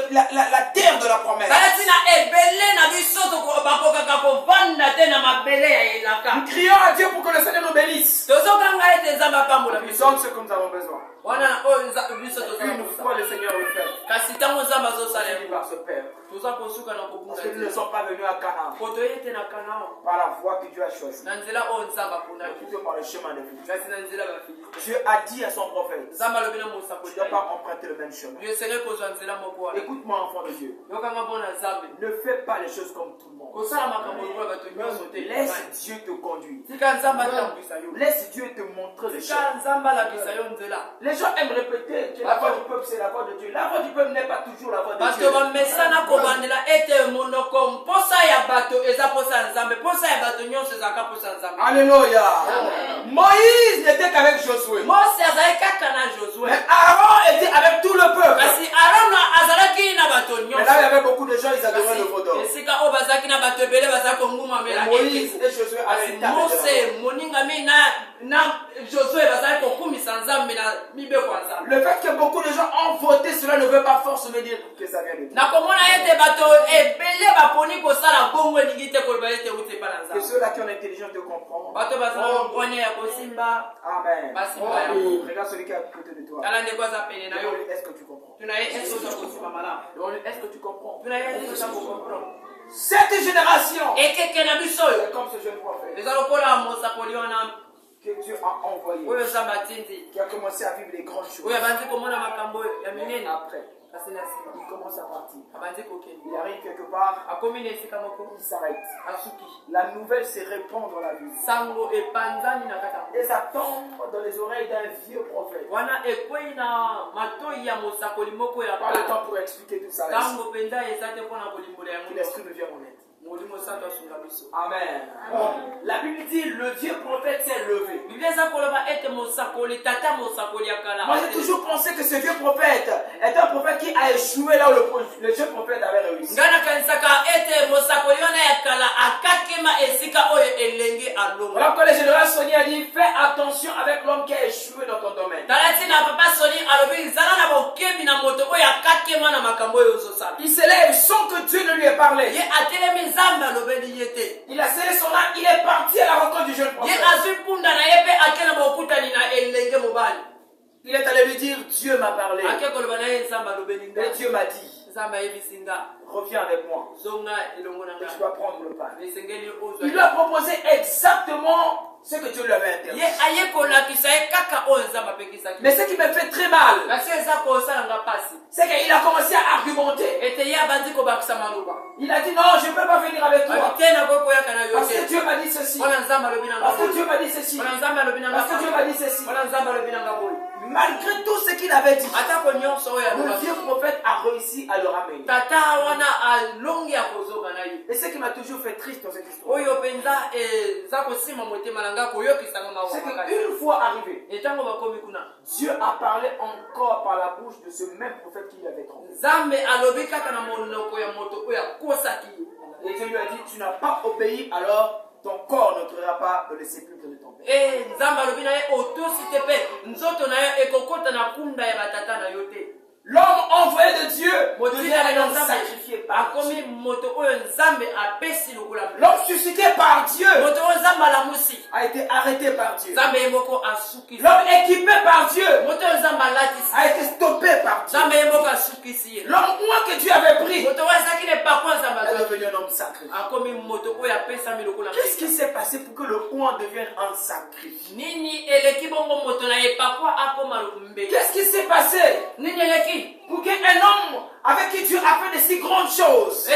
terre de la promesse. Nous crions à Dieu pour que le Seigneur nous bénisse. Nous sommes ce que nous avons besoin. Une fois le Seigneur le fait, il va se perdre. Parce que nous ne sommes pas venus à Canaan par la voie que Dieu a choisie, plutôt par le chemin de vie. Dieu a dit à son prophète, tu ne dois pas emprunter le même chemin. Écoute-moi, enfant de Dieu. Ne fais pas les choses comme tout le monde. Laisse Dieu te conduire. Laisse Dieu te montrer le chemin. Les gens aiment répéter que la voix du peuple c'est la voix de Dieu. La voix du peuple n'est pas toujours la voix de Dieu. Alléluia. Moïse n'était qu'avec Josué. Mais Aaron était avec tout le peuple. Mais là il y avait beaucoup de gens, ils adoraient le veau d'or. Moïse et Josué avaient été le fait que beaucoup de gens ont voté, cela ne veut pas forcément dire que ça vient de Dieu. Que ceux-là qui ont l'intelligence de comprendre. Amen. Regarde celui qui est à côté de toi. Est-ce que tu comprends? Est-ce que tu comprends? Cette génération est comme ce jeune prophète que Dieu a envoyé, qui a commencé à vivre les grandes choses. Après, il commence à partir. Il arrive quelque part, il s'arrête. La nouvelle se répand dans la ville. Et ça tombe dans les oreilles d'un vieux prophète. Pas le temps pour expliquer tout ça. Que l'esprit me vient en aide. Amen. La Bible dit le vieux prophète s'est levé. Moi j'ai toujours pensé que ce vieux prophète est un prophète qui a échoué là où le jeune prophète avait réussi. Alors que le général Sony a dit fais attention avec l'homme qui a échoué dans ton domaine. Il se lève sans que Dieu ne lui ait parlé. Il a scellé son âme, il est parti à la rencontre du jeune prophète. Il est allé lui dire Dieu m'a parlé. Et Dieu m'a dit reviens avec moi. Et tu dois prendre le pain. Il lui a proposé exactement ce que Dieu lui avait interdit. Mais ce qui me fait très mal, c'est qu'il a commencé à argumenter. Il a dit non, je ne peux pas venir avec toi. Parce que Dieu m'a dit ceci. Parce que Dieu m'a dit ceci. Parce que Dieu m'a dit ceci. Malgré tout ce qu'il avait dit, le vieux prophète a réussi à le ramener. Et ce qui m'a toujours fait triste dans cette histoire, c'est qu'une fois arrivé, Dieu a parlé encore par la bouche de ce même prophète qui lui avait trompé. Et Dieu lui a dit, tu n'as pas obéi, alors ton corps ne créera pas dans le sépulcre de ton père. L'homme envoyé de Dieu devient un homme sacrifié par Dieu. L'homme suscité par Dieu a été arrêté par Dieu. L'homme équipé par Dieu a été stoppé par Dieu. L'homme que Dieu avait pris est devenu un homme sacré. Qu'est-ce qui s'est passé pour que le oint devienne un sacrifice? Qu'est-ce qui s'est passé pour qu'un homme avec qui Dieu a fait de si grandes choses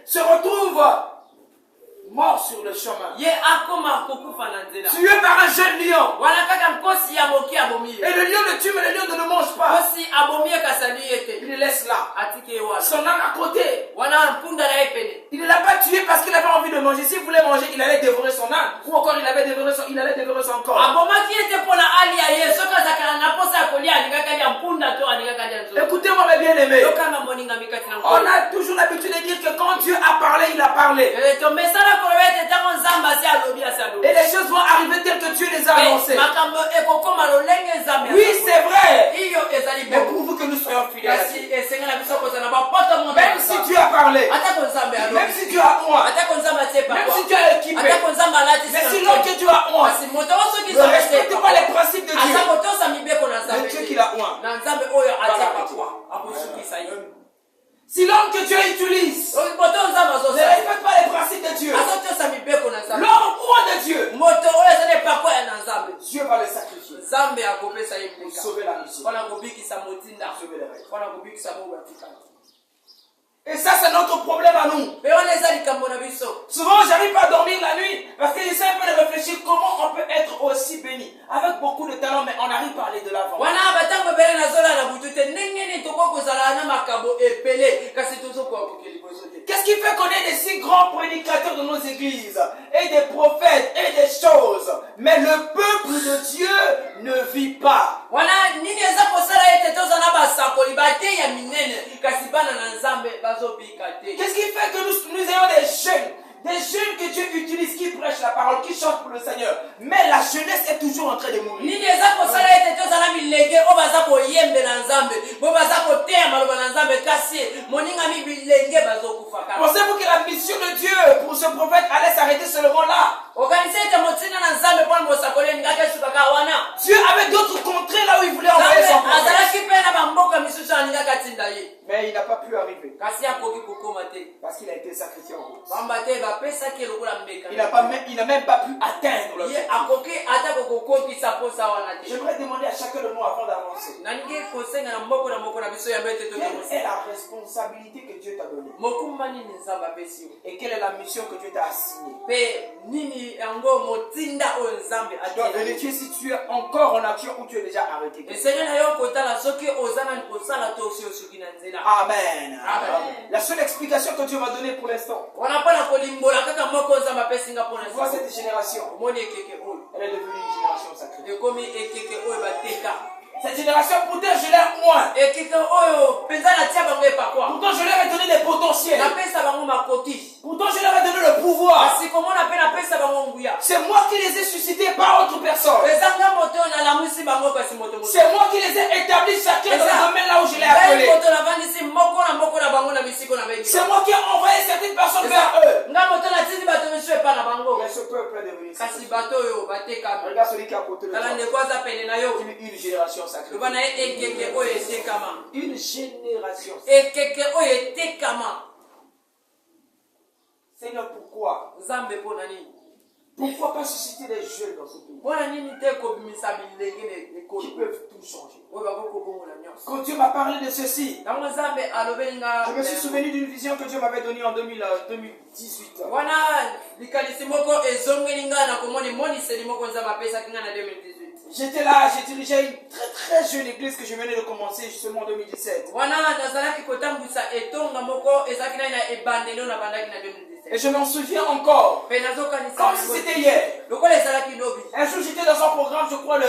se retrouve mort sur le chemin, tué par un jeune lion? Et le lion le tue, mais le lion ne le mange pas. Il le laisse là, son âme à côté. Il ne l'a pas tué parce qu'il avait envie de manger. S'il voulait manger, il allait dévorer son âme. Ou encore il allait dévorer son corps. Écoutez-moi mes bien-aimés, on a toujours l'habitude de dire que quand Dieu a parlé, il a parlé. Et les choses vont arriver Dieu les a annoncés. makambo ekokoma lolenge nzambe Oui, c'est vrai. iyo ezali Mais pour vous que nous soyons fidèles. kasi esengela biso kozala bapoto moto Même si Dieu a parlé. atako nzambe Même si Dieu a honte. atako nzambe atie Même pakwa si Dieu a équipé. atako nzambe alati Mais si l'homme que Dieu a honte. kasi moto oyo soki Ne respecte pas les principes de Dieu. aza kotosa mibeko na C'est nzambe Dieu qui l'a honte. na nzambe oyo atie pakwa akosukisa ye Si l'homme que Dieu utilise moto oyo nzambe ne azosala respecte pas les principes de Dieu, azotosa mibeko na nzambe l'homme roi de Dieu, moto oyo ezali pakwa ya na nzambe Dieu va le sacrifier nzambe akopesa ye pour mbeka sauver la mission. mpona kobikisa motinda Sauver les règles. mpona kobikisa moyo batikali Et ça, c'est notre problème à nous. mpe wana eza likambo na biso Souvent, j'arrive pas à dormir la nuit parce que j'essaie un peu de réfléchir comment on peut être aussi béni. Avec beaucoup de talent, mais on n'arrive pas à aller de l'avant. wana batango ebele nazolala butu te ndenge nini tokoki kozala na makambo ebele kasi tozokoka koke liboso te Qu'est-ce qui fait qu'on ait des si grands prédicateurs de nos églises et des prophètes et des choses, mais le peuple de Dieu ne vit pas? wana nini eza kosala ete tozala na basakoli bateya minene kasi bana na nzambe bazobika te Qu'est-ce qui fait que nous ayons des jeunes que Dieu utilise, qui prêchent la parole, qui chantent pour le Seigneur, mais la jeunesse est toujours en train de mourir? nini eza kosala ete tozala bilenge oyo baza koyembela nzambe bo baza koteya maloba na nzambe kasi moningami bilenge bazokufa kaka Pensez-vous que la mission de Dieu pour ce prophète allait s'arrêter seulement là? okanisa ete motina na nzambe mpona mosakoli eningaki esukaka wana Dieu avait d'autres contrées là où il voulait envoyer son nzambe prophète. azalaki mpe na bamboka misusu alingaki atinda ye Mais il n'a pas pu arriver kasi akoki kokoma te parce qu'il a été sacrifié en route. pamba te bapesaki lokola mbeka Il n'a même pas pu atteindre le ye but. akoki ata kokokokisa posa wana te J'aimerais demander à chacun de nous avant d'avancer. nalingi kosenga na moko na biso ya mbete Quelle est totomosi la responsabilité que Dieu t'a donnée? mokumba nini nzambe apesi yo Et quelle est la mission que Dieu t'a assignée? mpe nini yango motinda oyo nzambe Tu dois atieli vérifier si tu es encore en action ou tu es déjà arrêté. esenge na yo kotala soki oza nani kosala to osi osuki na nzela Amen. Amen. La seule explication que Dieu m'a donnée pour l'instant, wana mpona kolimbola kaka moko nzambe apesinga mpona vois cette génération, omoni ekeke oyo elle est devenue une génération sacrée. ekomi ekeke oyo bateka Cette génération, pourtant je l'ai moins. ekeke oyo mpenza natia bango epakwa Pourtant je leur ai donné des potentiels. napesa bango makoki Pourtant je leur ai donné le pouvoir. kasi komona mpe napesa bango nguya C'est moi qui les ai suscités par autre personne. ezanga moto oyo nalamwisi bango kasi moto moto C'est moi qui les ai établis chacun dans le domaine là où je l'ai appelé. moto navandisi moko na bango na bisiko na bengi C'est moi qui ai envoyé certaines personnes vers eux. nga moto natindi bato misu epa na bango Mais ce peuple est devenu kasi sacré. bato oyo batekami Regarde celui qui est à côté de tala toi. ndeko aza pene na yo Une génération sacrée. loba na ye ekeke oyo etekama Une génération sacrée. ekeke oyo etekama Seigneur, pourquoi? nzambe mpo na nini Pourquoi pas susciter des jeunes dans ce pays mpo na nini te kobimisa bilenge na qui ekolo peuvent tout changer? oyo bakoki kobongola nyonso Quand Dieu m'a parlé de ceci, ntango nzambe alobeli nga je me suis souvenu d'une vision que Dieu m'avait donnée en 2018. wana likanisi moko ezongeli nga na komoni moniseli moko nzambe apesaki nga na 2018 J'étais là, j'ai dirigé une très jeune église que je venais de commencer justement en 2017. wana nazalaki kotambwisa etonga moko ezalaki nai na ebandeli oyo nabandaki na 2017 Et je m'en souviens encore, mpe nazokanisa comme si c'était hier. lokola ezalaki lobi Un jour, j'étais dans un programme, je crois, de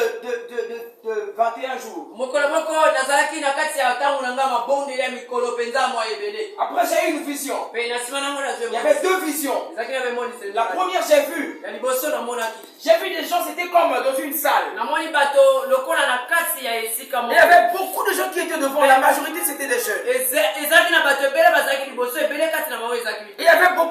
21 jours. mokolo moko nazalaki na kati ya ntango na nga mabondeli ya mikolo mpenza mwa ebele Après, j'ai eu une vision. mpe na nsima nango Il y avait deux visions. ezalaki na bemoniseli La première, j'ai vu. ya liboso namonaki J'ai vu des gens, c'était comme dans une salle. namoni bato lokola na kati ya esika Il y avait beaucoup de gens qui étaient devant. La majorité, c'était des jeunes. ezalaki na bato ebele bazalaki liboso ebele kati na bango ezalaki Et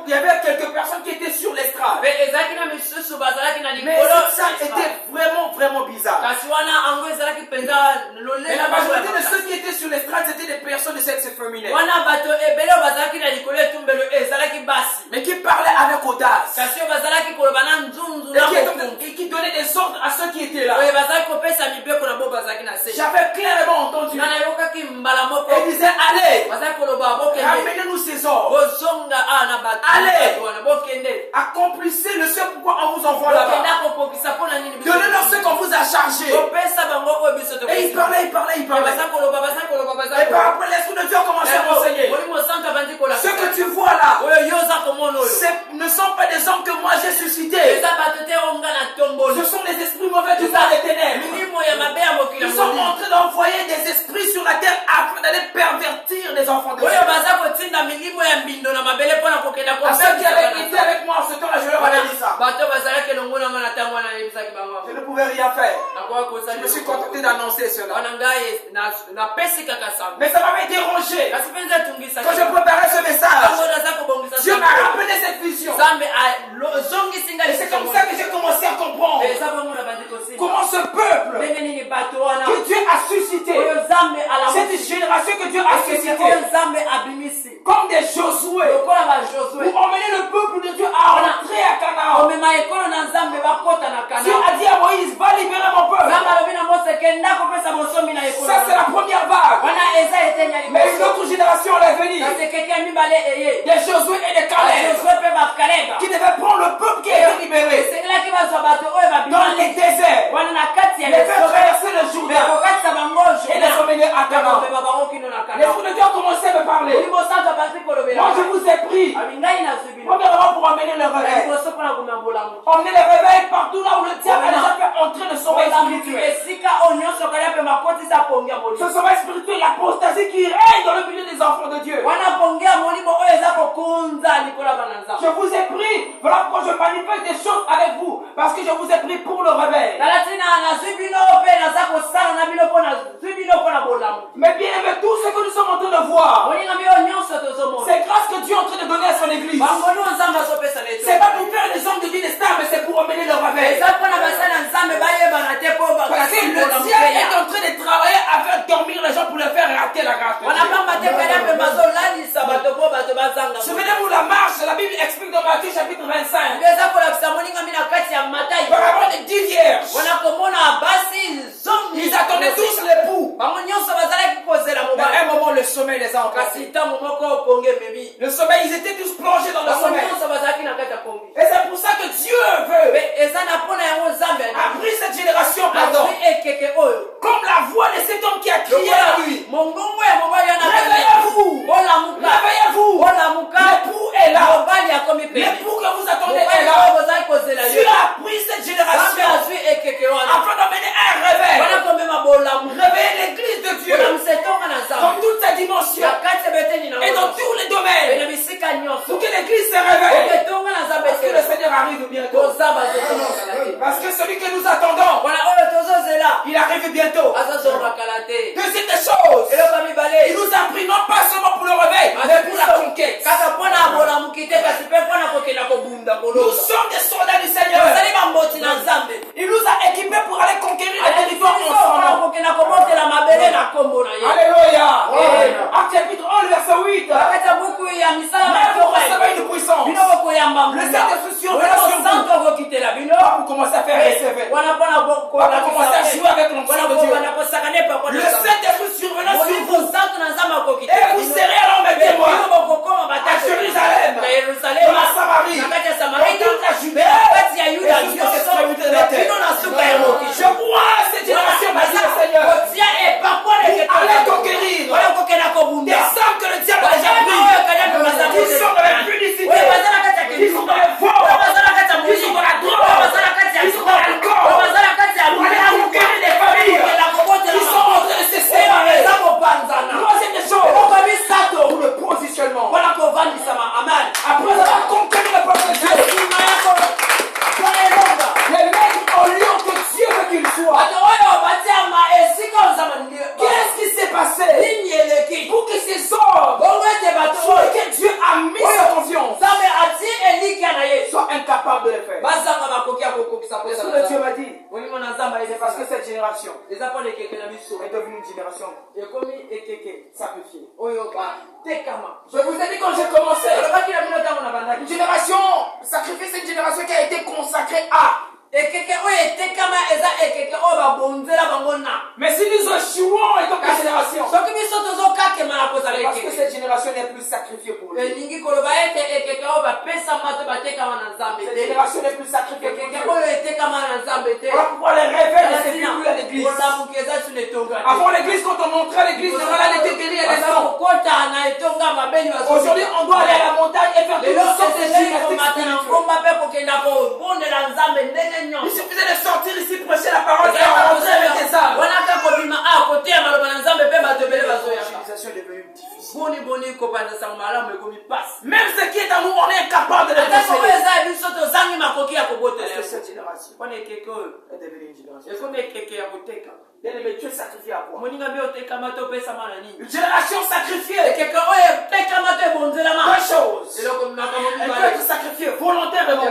il y avait quelques personnes qui étaient sur l'estrade. mpe ezalaki na misusu bazalaki na Mais likolo cette salle était vraiment bizarre. kasi wana ango ezalaki mpenza Mais la majorité de ceux qui étaient sur l'estrade, c'était des personnes de sexe féminin. wana bato ebele oyo bazalaki na likolo etumbelo ezalaki basi Mais qui parlaient avec audace. kasi oyo bazalaki koloba na nzunzu na mokungu Et qui donnaient des ordres à ceux qui étaient là. oyo bazalaki kopesa mibeko na bo bazalaki na se J'avais clairement entendu. nga nayokaki mbala moko Et ils disaient, allez, bazalaki koloba bokende ramenez-nous ces ordres. bozonga a na bato Allez. wana bokende Accomplissez le ce pourquoi on vous envoie là-bas. bokenda kokokisa mpo na nini Donnez-leur ce qu'on vous a chargé. kopesa bango oyo biso Et il parlait. bazalaki koloba bazalaki koloba Et par après, l'Esprit de Dieu a commencé à m'enseigner. molimo santo abandi Ce que kolakisa tu vois là, oyo yo oza komona oyo ne sont pas des hommes que moi j'ai suscités. eza bato te oyo nga na tomboli Ce sont les esprits mauvais du monde des ténèbres. milimo ya mabe ya mokili Ils sont en train d'envoyer des esprits sur la terre afin d'aller pervertir les enfants de Dieu. oyo baza kotinda milimo ya mbindo na mabele mpona kokenda À ceux qui avaient été avec moi en ce temps-là, je leur avais dit ça. bato bazalaki elongo na nga na ntango wana Je ne pouvais rien faire. Je me suis contenté d'annoncer cela. Mais ça m'avait dérangé. Quand je préparais ce message, Dieu m'a rappelé cette vision. Et c'est comme ça que j'ai commencé à comprendre comment ce peuple que Dieu a suscité, cette génération que Dieu a suscité, comme des Josué, pour emmener le peuple de Dieu à rentrer à Canaan. Dieu a dit à Moïse, va libérer mon peuple. Ça c'est la première vague. Mais une autre génération allait venir, des Josué et des Caleb, qui devaient prendre le peuple qui a été libéré dans les déserts, les faire traverser le Jourdain et les emmener à Canaan. L'Esprit de Dieu a commencé à me parler. Moi je vous ai pris premièrement pour emmener le réveil. Emmener le réveil partout là où le diable a déjà fait entrer le sommeil spirituel. Ce sommeil spirituel, l'apostasie qui règne dans le milieu des enfants de Dieu. Je vous ai pris, voilà pourquoi je manifeste des choses avec vous, parce que je vous ai pris pour le réveil. Mais bien aimé, tout ce que nous sommes en train de voir, c'est grâce que Dieu est en train de donner à son église. C'est pas pour faire des hommes de vie des stars, mais c'est pour emmener le réveil. Parce que le diable est en train de travailler à faire dormir les gens pour les faire rater la grâce de Dieu. Souvenez-vous la marche, la Bible explique dans Matthieu chapitre 25. Par rapport des 10 vierges, ils attendaient tous l'époux. Mais à un moment, le sommeil les a emportés. Le sommeil, ils étaient tous plongés dans le sommeil. Et c'est pour ça que Dieu veut, a pris cette génération, comme la voix de cet homme qui a crié à lui. Réveillez-vous! Réveillez-vous! L'époux est là. L'époux que vous attendez est là. Dieu a pris cette génération afin d'emmener un réveil. Réveiller l'église de Dieu dans toutes ses dimensions et dans tous les domaines pour que l'église se réveille. Parce que le Seigneur arrive bientôt. Parce que celui que nous attendons, il arrive bientôt. Deuxième des choses, il nous a pris non pas seulement pour le réveil, mais pour la conquête. Nous sommes des soldats du Seigneur. Il nous a équipés pour aller conquérir les territoires ensemble. Alléluia. Acte chapitre 1, verset 8. Mais vous recevez une puissance. Le Saint-Esprit survenant sur vous. Pas pour commencer à faire recevoir. Pas pour commencer à jouer avec l'onction de Dieu. Le Saint-Esprit survenant sur vous. Et vous serez alors mes témoins à Jérusalem, dans la Samarie, dans toute la Judée, et jusqu'aux extrémités de la terre. Je vois cette génération, m'a dit le Seigneur, pour aller conquérir des âmes que le diable a déjà pris, qui sont dans la publicité, qui sont dans les vols, qui sont dans la drogue, qui sont dans l'alcool, pour aller conquérir des familles qui sont en train de se séparer. Troisième des choses, pour le positionnement. Après avoir conquéri le peuple de Dieu, les mettre au lieu que Dieu veut qu'il soit. Qu'est-ce qui s'est passé pour que ces hommes sur lesquels Dieu a mis sa confiance soient incapables de le faire? Ce que Dieu m'a dit, c'est parce que cette génération est devenue une génération sacrifiée. Je vous ai dit quand j'ai commencé, une génération sacrifiée, c'est une génération qui a été consacrée à. Mais si nous échouons en tant que génération, parce que cette génération n'est plus sacrifiée pour lui. Cette génération n'est plus sacrifiée pour Dieu. Voilà pourquoi les réveils ne s'est plus à l'église. Avant l'église, quand on montrait l'église, le malade était guéri à l'instant. Aujourd'hui, on doit aller à la montagne et faire toutes sortes de gymnastiques. Il suffisait de sortir ici, prêcher la parole et rentrer avec des âmes. L'utilisation est devenue difficile. Même ce qui est en nous, on est incapable de le posséder. Parce que cette génération est devenue une génération. Bien aimé, tu es sacrifié à quoi? Une génération sacrifiée. Deux choses. Elle peut être sacrifiée volontairement.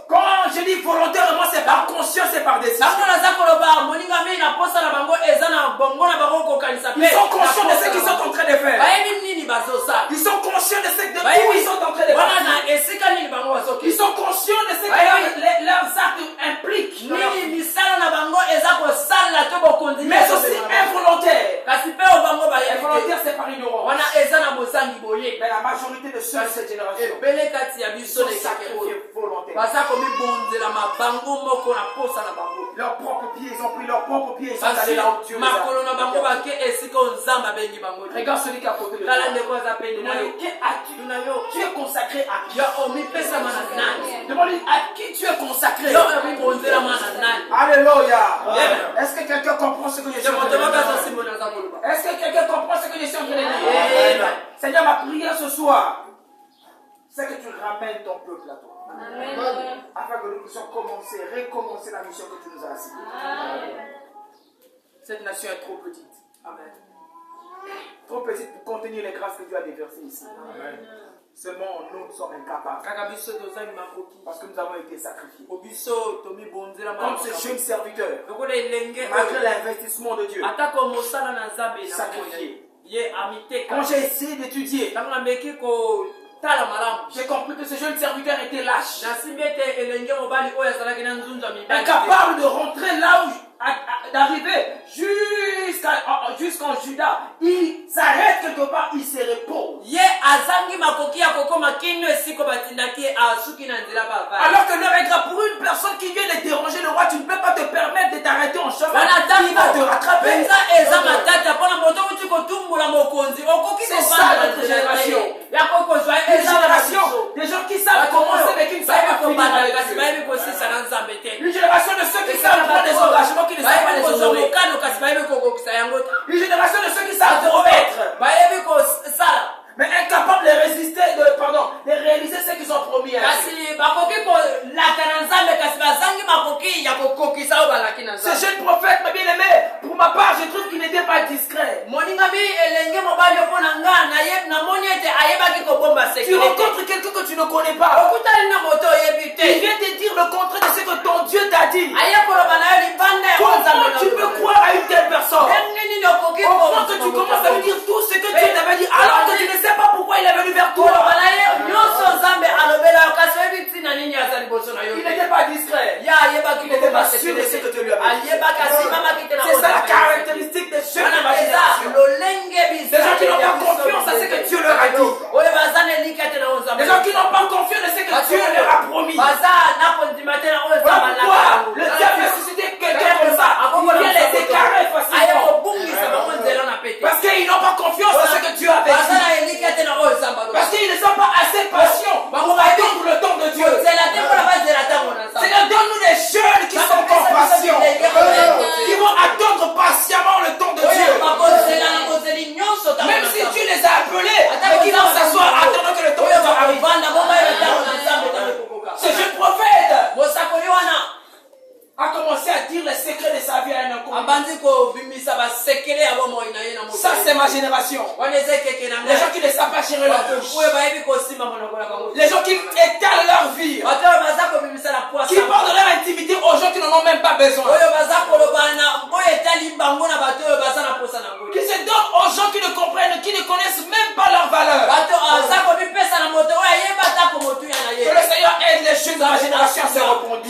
Quand je dis volontairement, c'est par conscience et par décision. Ils sont conscients de ce qu'ils sont en train de faire. Ils sont conscients de ce que ils sont en train de faire. Ils sont conscients de ce que leurs actes impliquent. Mais aussi involontaire. Involontaire, c'est par ignorance. Mais la majorité de ceux de cette génération sont sacrifiés volontairement. Leurs propres pieds, ils ont pris leurs propres pieds, ils sont allés là où Dieu les a. Regarde celui qui est à côté de toi. Tu es consacré à qui? Demande-lui à qui tu es consacré. Alléluia. Est-ce que quelqu'un comprend ce que je suis en train de dire? Est-ce que quelqu'un comprend ce que je suis en train de dire? Seigneur, ma prière ce soir, c'est que tu ramènes ton peuple à toi. Amen. Afin que nous puissions recommencer la mission que tu nous as assignée. Cette nation est trop petite. Amen. Trop petite pour contenir les grâces que Dieu a déversées ici. Amen. Seulement nous sommes incapables. Parce que nous avons été sacrifiés. Comme ce jeune serviteur, malgré l'investissement de Dieu, sacrifié. Quand j'ai essayé d'étudier, j'ai compris que ce jeune serviteur était lâche. Incapable de rentrer là où d'arriver jusqu'en Juda. Il s'arrête quelque part, il se repose. Alors que l'heure est grave pour une personne qui vient de déranger le roi, tu ne peux pas te permettre de t'arrêter en chemin. Il va te rattraper. C'est ça notre génération. Une génération des gens qui savent commencer mais qui ne savent pas finir. Une génération de ceux qui savent prendre des engagements qui ne savent pas les honorer. Une génération de ceux qui savent promettre mais incapables de résister, de réaliser ce qu'ils ont promis à Dieu. Ce jeune prophète, ma bien-aimé, pour ma part, je trouve qu'il n'était pas discret. Tu rencontres quelqu'un que tu ne connais pas. Il vient te dire le contraire de ce que ton Dieu t'a dit. Comment tu peux croire à une telle personne? Au fond que tu commences à lui dire tout ce que Dieu t'avait dit, alors que tu ne sais pas pourquoi il est venu vers toi. Il n'était pas discret. Il n'était pas sûr de ce que Dieu lui avait dit. C'est ça la caractéristique des jeunes imaginations. Des gens qui n'ont pas confiance à ce que Dieu leur a dit. Des gens qui n'ont pas confiance à ce que Dieu leur a promis. Voilà pourquoi le diable a suscité quelqu'un comme ça. Il vient les écarter facilement. Parce qu'ils n'ont pas confiance à ce que Dieu a dit. Parce qu'ils ne sont pas assez patients pour attendre le temps de Dieu. Seigneur, donne-nous des jeunes qui sont compatients, qui vont attendre patiemment le temps de Dieu. Même si Dieu les a appelés, et qui vont s'asseoir attendant que le temps de Dieu arrive. Ce jeune prophète a commencé à dire les secrets de sa vie à un inconnu. Ça, c'est ma génération. Les gens qui ne savent pas gérer leur bouche. Les gens qui étalent leur vie. Qui parlent de leur intimité aux gens qui n'en ont même pas besoin. Qui se donnent aux gens qui ne comprennent, qui ne connaissent même pas leur valeur. Que le Seigneur aide les jeunes de ma génération à se répondre.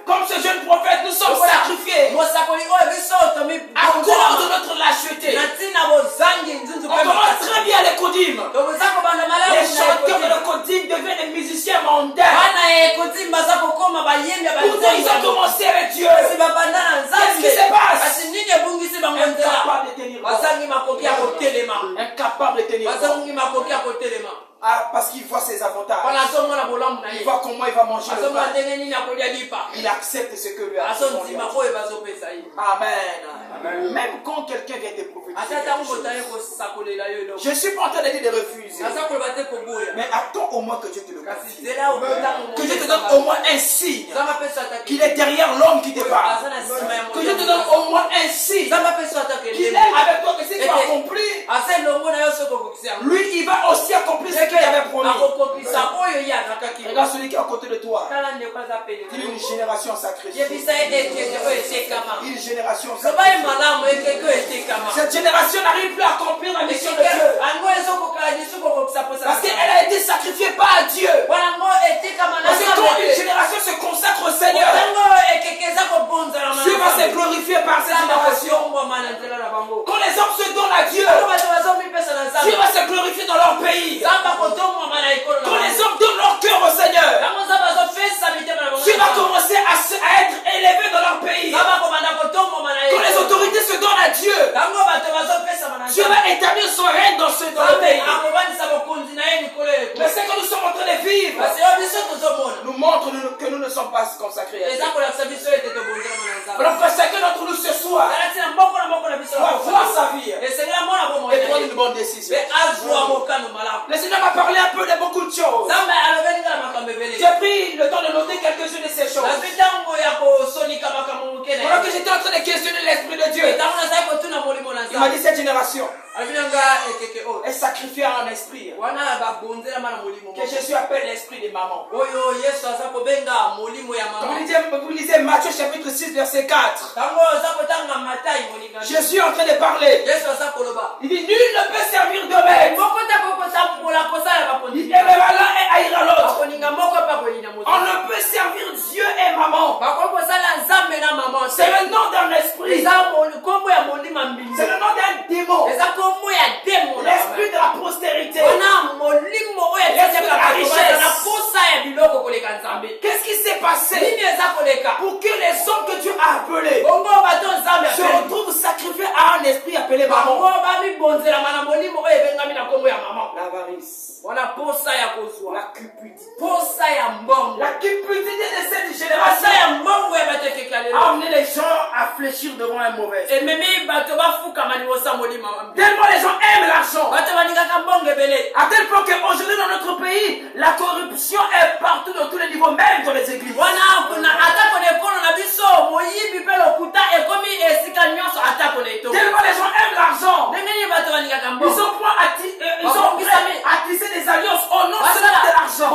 Comme ce jeune prophète, nous sommes sacrifiés à cause de notre lâcheté. On commence très bien les codymes. Les chanteurs de codymes deviennent des musiciens mondains. Pourtant ils ont commencé avec Dieu. Qu'est-ce qui se passe? Incapable de tenir bon. Incapable capable de tenir bon. Ah, parce qu'il voit ses avantages. Il voit comment il va manger le pain. Il accepte ce que lui a dit. Amen. Même quand quelqu'un vient te prophétiser, je ne suis pas en train de dire de refuser. Mais attends au moins que Dieu te le confie. Que Dieu te donne au moins un signe qu'il est derrière l'homme qui te parle. Que Dieu te donne au moins un signe qu'il est avec toi, que si tu as accompli, lui il va aussi accomplir ce qu'il avait promis. Regarde celui qui est à côté de toi. Il est une génération sacrifiée. Une génération sacrifiée. Cette génération n'arrive plus à accomplir la mission de Dieu. Parce qu'elle a été sacrifiée par Dieu. Parce que quand une génération se consacre au Seigneur, Dieu va se glorifier par cette génération. Quand les hommes se donnent à Dieu, Dieu va se glorifier dans leur pays. Quand les hommes donnent leur cœur au Seigneur, Dieu va commencer à être élevé dans leur pays. Quand les autorités se donnent à Dieu, Dieu va établir son règne dans le pays. Mais ce que nous sommes en train de vivre nous montre que nous ne sommes pas consacrés à Dieu. Alors que chacun d'entre nous ce soir doit voir sa vie et prendre une bonne décision. Le Seigneur m'a parlé un peu de beaucoup de choses. J'ai pris le temps de noter quelques-unes de ces choses. Pendant que j'étais en train de questionner l'Esprit de Dieu, il m'a dit cette génération est sacrifiée en esprit. Que Jésus appelle l'esprit des mamans. Quand vous lisez Matthieu chapitre 6 verset 4, Jésus est en train de parler. Il dit nul ne peut servir deux maîtres. Il aimera l'un et haïra l'autre. On ne peut servir Dieu et maman. C'est le nom d'un esprit. C'est le nom d'un démon. L'esprit de la postérité. L'esprit de la richesse. Qu'est-ce qui s'est passé pour que les hommes que Dieu a appelés se retrouvent sacrifiés à un esprit appelé maman? L'avarice. La cupidité. La cupidité de cette génération a amené les gens à fléchir devant un mauvais. Tellement les gens aiment l'argent. À tel point qu'aujourd'hui dans notre pays, la corruption est partout dans tous les niveaux, même dans les églises. Tellement les gens aiment l'argent. Ils sont prêts à tisser des alliances au nom de l'argent.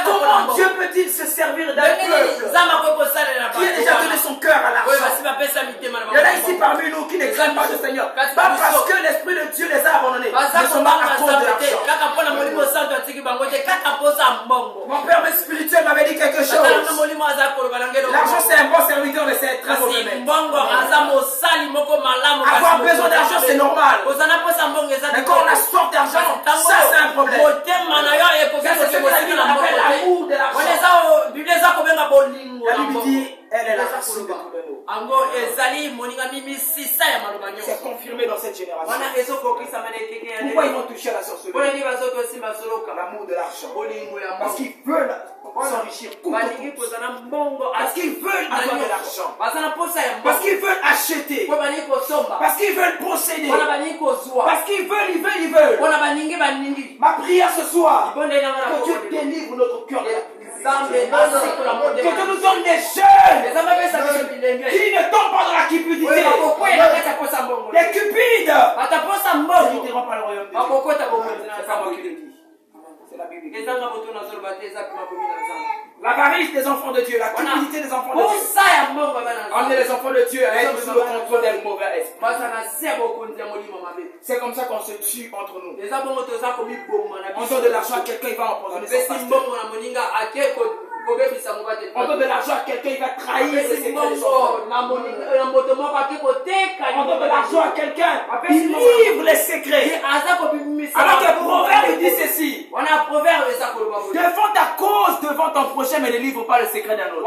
Comment Dieu peut-il se servir d'un peuple qui a déjà donné son cœur à l'argent? Il y en a ici parmi nous qui ne craignent pas le Seigneur. Pas parce que l'Esprit de Dieu les a abandonnés, mais seulement à cause de l'argent. Mon père spirituel m'avait dit quelque chose. L'argent c'est un bon serviteur, mais c'est un très mauvais maître. Avoir besoin d'argent c'est normal. Mais quand on a soif d'argent, ça c'est un problème. Ça c'est ce que la Bible appelle l'amour de l'argent. La Bible dit, elle est la racine de tous les maux. C'est confirmé dans cette génération. Pourquoi ils vont toucher à la sorcellerie? L'amour de l'argent. Parce qu'ils veulent s'enrichir. Parce qu'ils veulent avoir de l'argent. Parce qu'ils veulent acheter. Parce qu'ils veulent posséder. Parce qu'ils veulent. Ma prière ce soir, que Dieu délivre notre cœur de la que Dieu nous donne des jeunes qui ne tombent pas dans la cupidité. Des cupides qui n'iront pas le royaume de Dieu. C'est pas moi qui le dis. C'est la Bible. L'avarice des enfants de Dieu, la cupidité des enfants de Dieu. Emmener les enfants de Dieu à être sous le contrôle d'un mauvais esprit. C'est comme ça qu'on se tue entre nous. On donne de l'argent à quelqu'un, il va empoisonner son pasteur. On donne de l'argent à quelqu'un, il va trahir le secret de son frère. On donne de l'argent à quelqu'un, il livre les secrets. Alors que Proverbe dit ceci. Défends ta cause devant ton prochain, mais ne livre pas le secret d'un autre.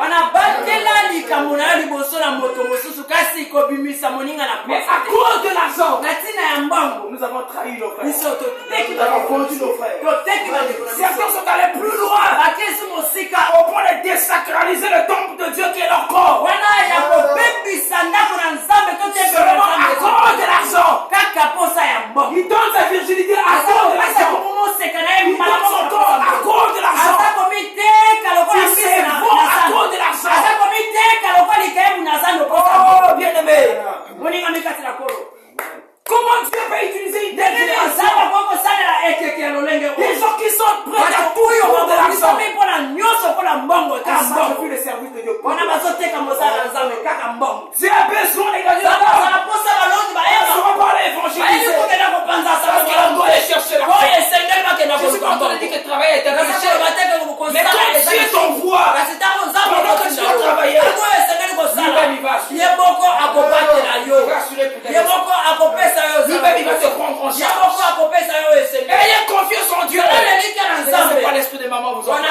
Mais à cause de l'argent, nous avons trahi nos frères. Nous avons vendu nos frères. Certains sont allés plus loin au point de désacraliser le temple de Dieu qui est leur corps. Seulement à cause de l'argent. Il donne sa virginité à cause de l'argent. Il donne son corps à cause de l'argent. Il se vend à cause de l'argent. Oh, bien-aimé. Comment Dieu peut utiliser une telle génération? Des gens qui sont prêts à tout pour de l'argent. Car ça depuis le service de Dieu. Dieu a besoin des gagnants. On ne sera pas l'évangéliser. Parce qu'on doit aller chercher l'argent. Je suis content de dire que le travail est un péché. Mais quand Dieu t'envoie, pendant que tu dois travailler, lui-même il va assurer pour tes lui-même il va te prendre en charge. Ayez confiance en Dieu. Ce n'est pas l'esprit de maman vous envoie.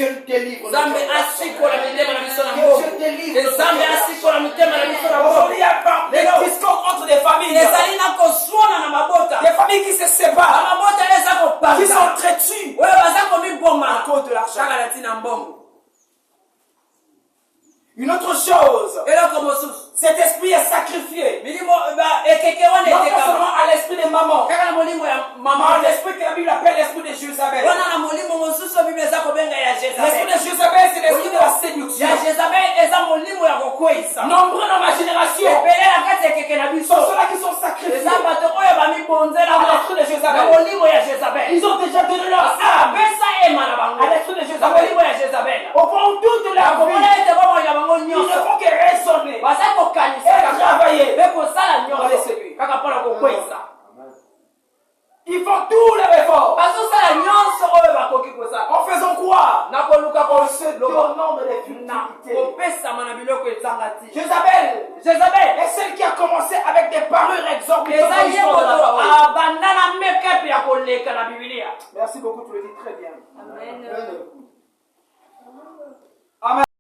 Dieu te délivre. Aujourd'hui, il y a des discordes entre des familles. Des familles qui se séparent, qui s'entretuent à cause de l'argent. Une autre chose, cet esprit est sacrifié. Non seulement à l'esprit de maman, mais à l'esprit que la Bible appelle l'esprit de Jézabel. L'esprit de Jézabel, c'est l'esprit de la séduction. Nombreux dans ma génération sont ceux-là qui sont sacrifiés à l'esprit de Jézabel. Ils ont déjà donné leur âme à l'esprit de Jézabel. Au point où toute la vie, ils ne font que raisonner et travailler pour les séduire. Ils font tout leur effort. En faisant quoi? En se donnant de l'efficacité. Jézabel est celle qui a commencé avec des parures exorbitantes. Merci beaucoup, tu le dis très bien. Amen.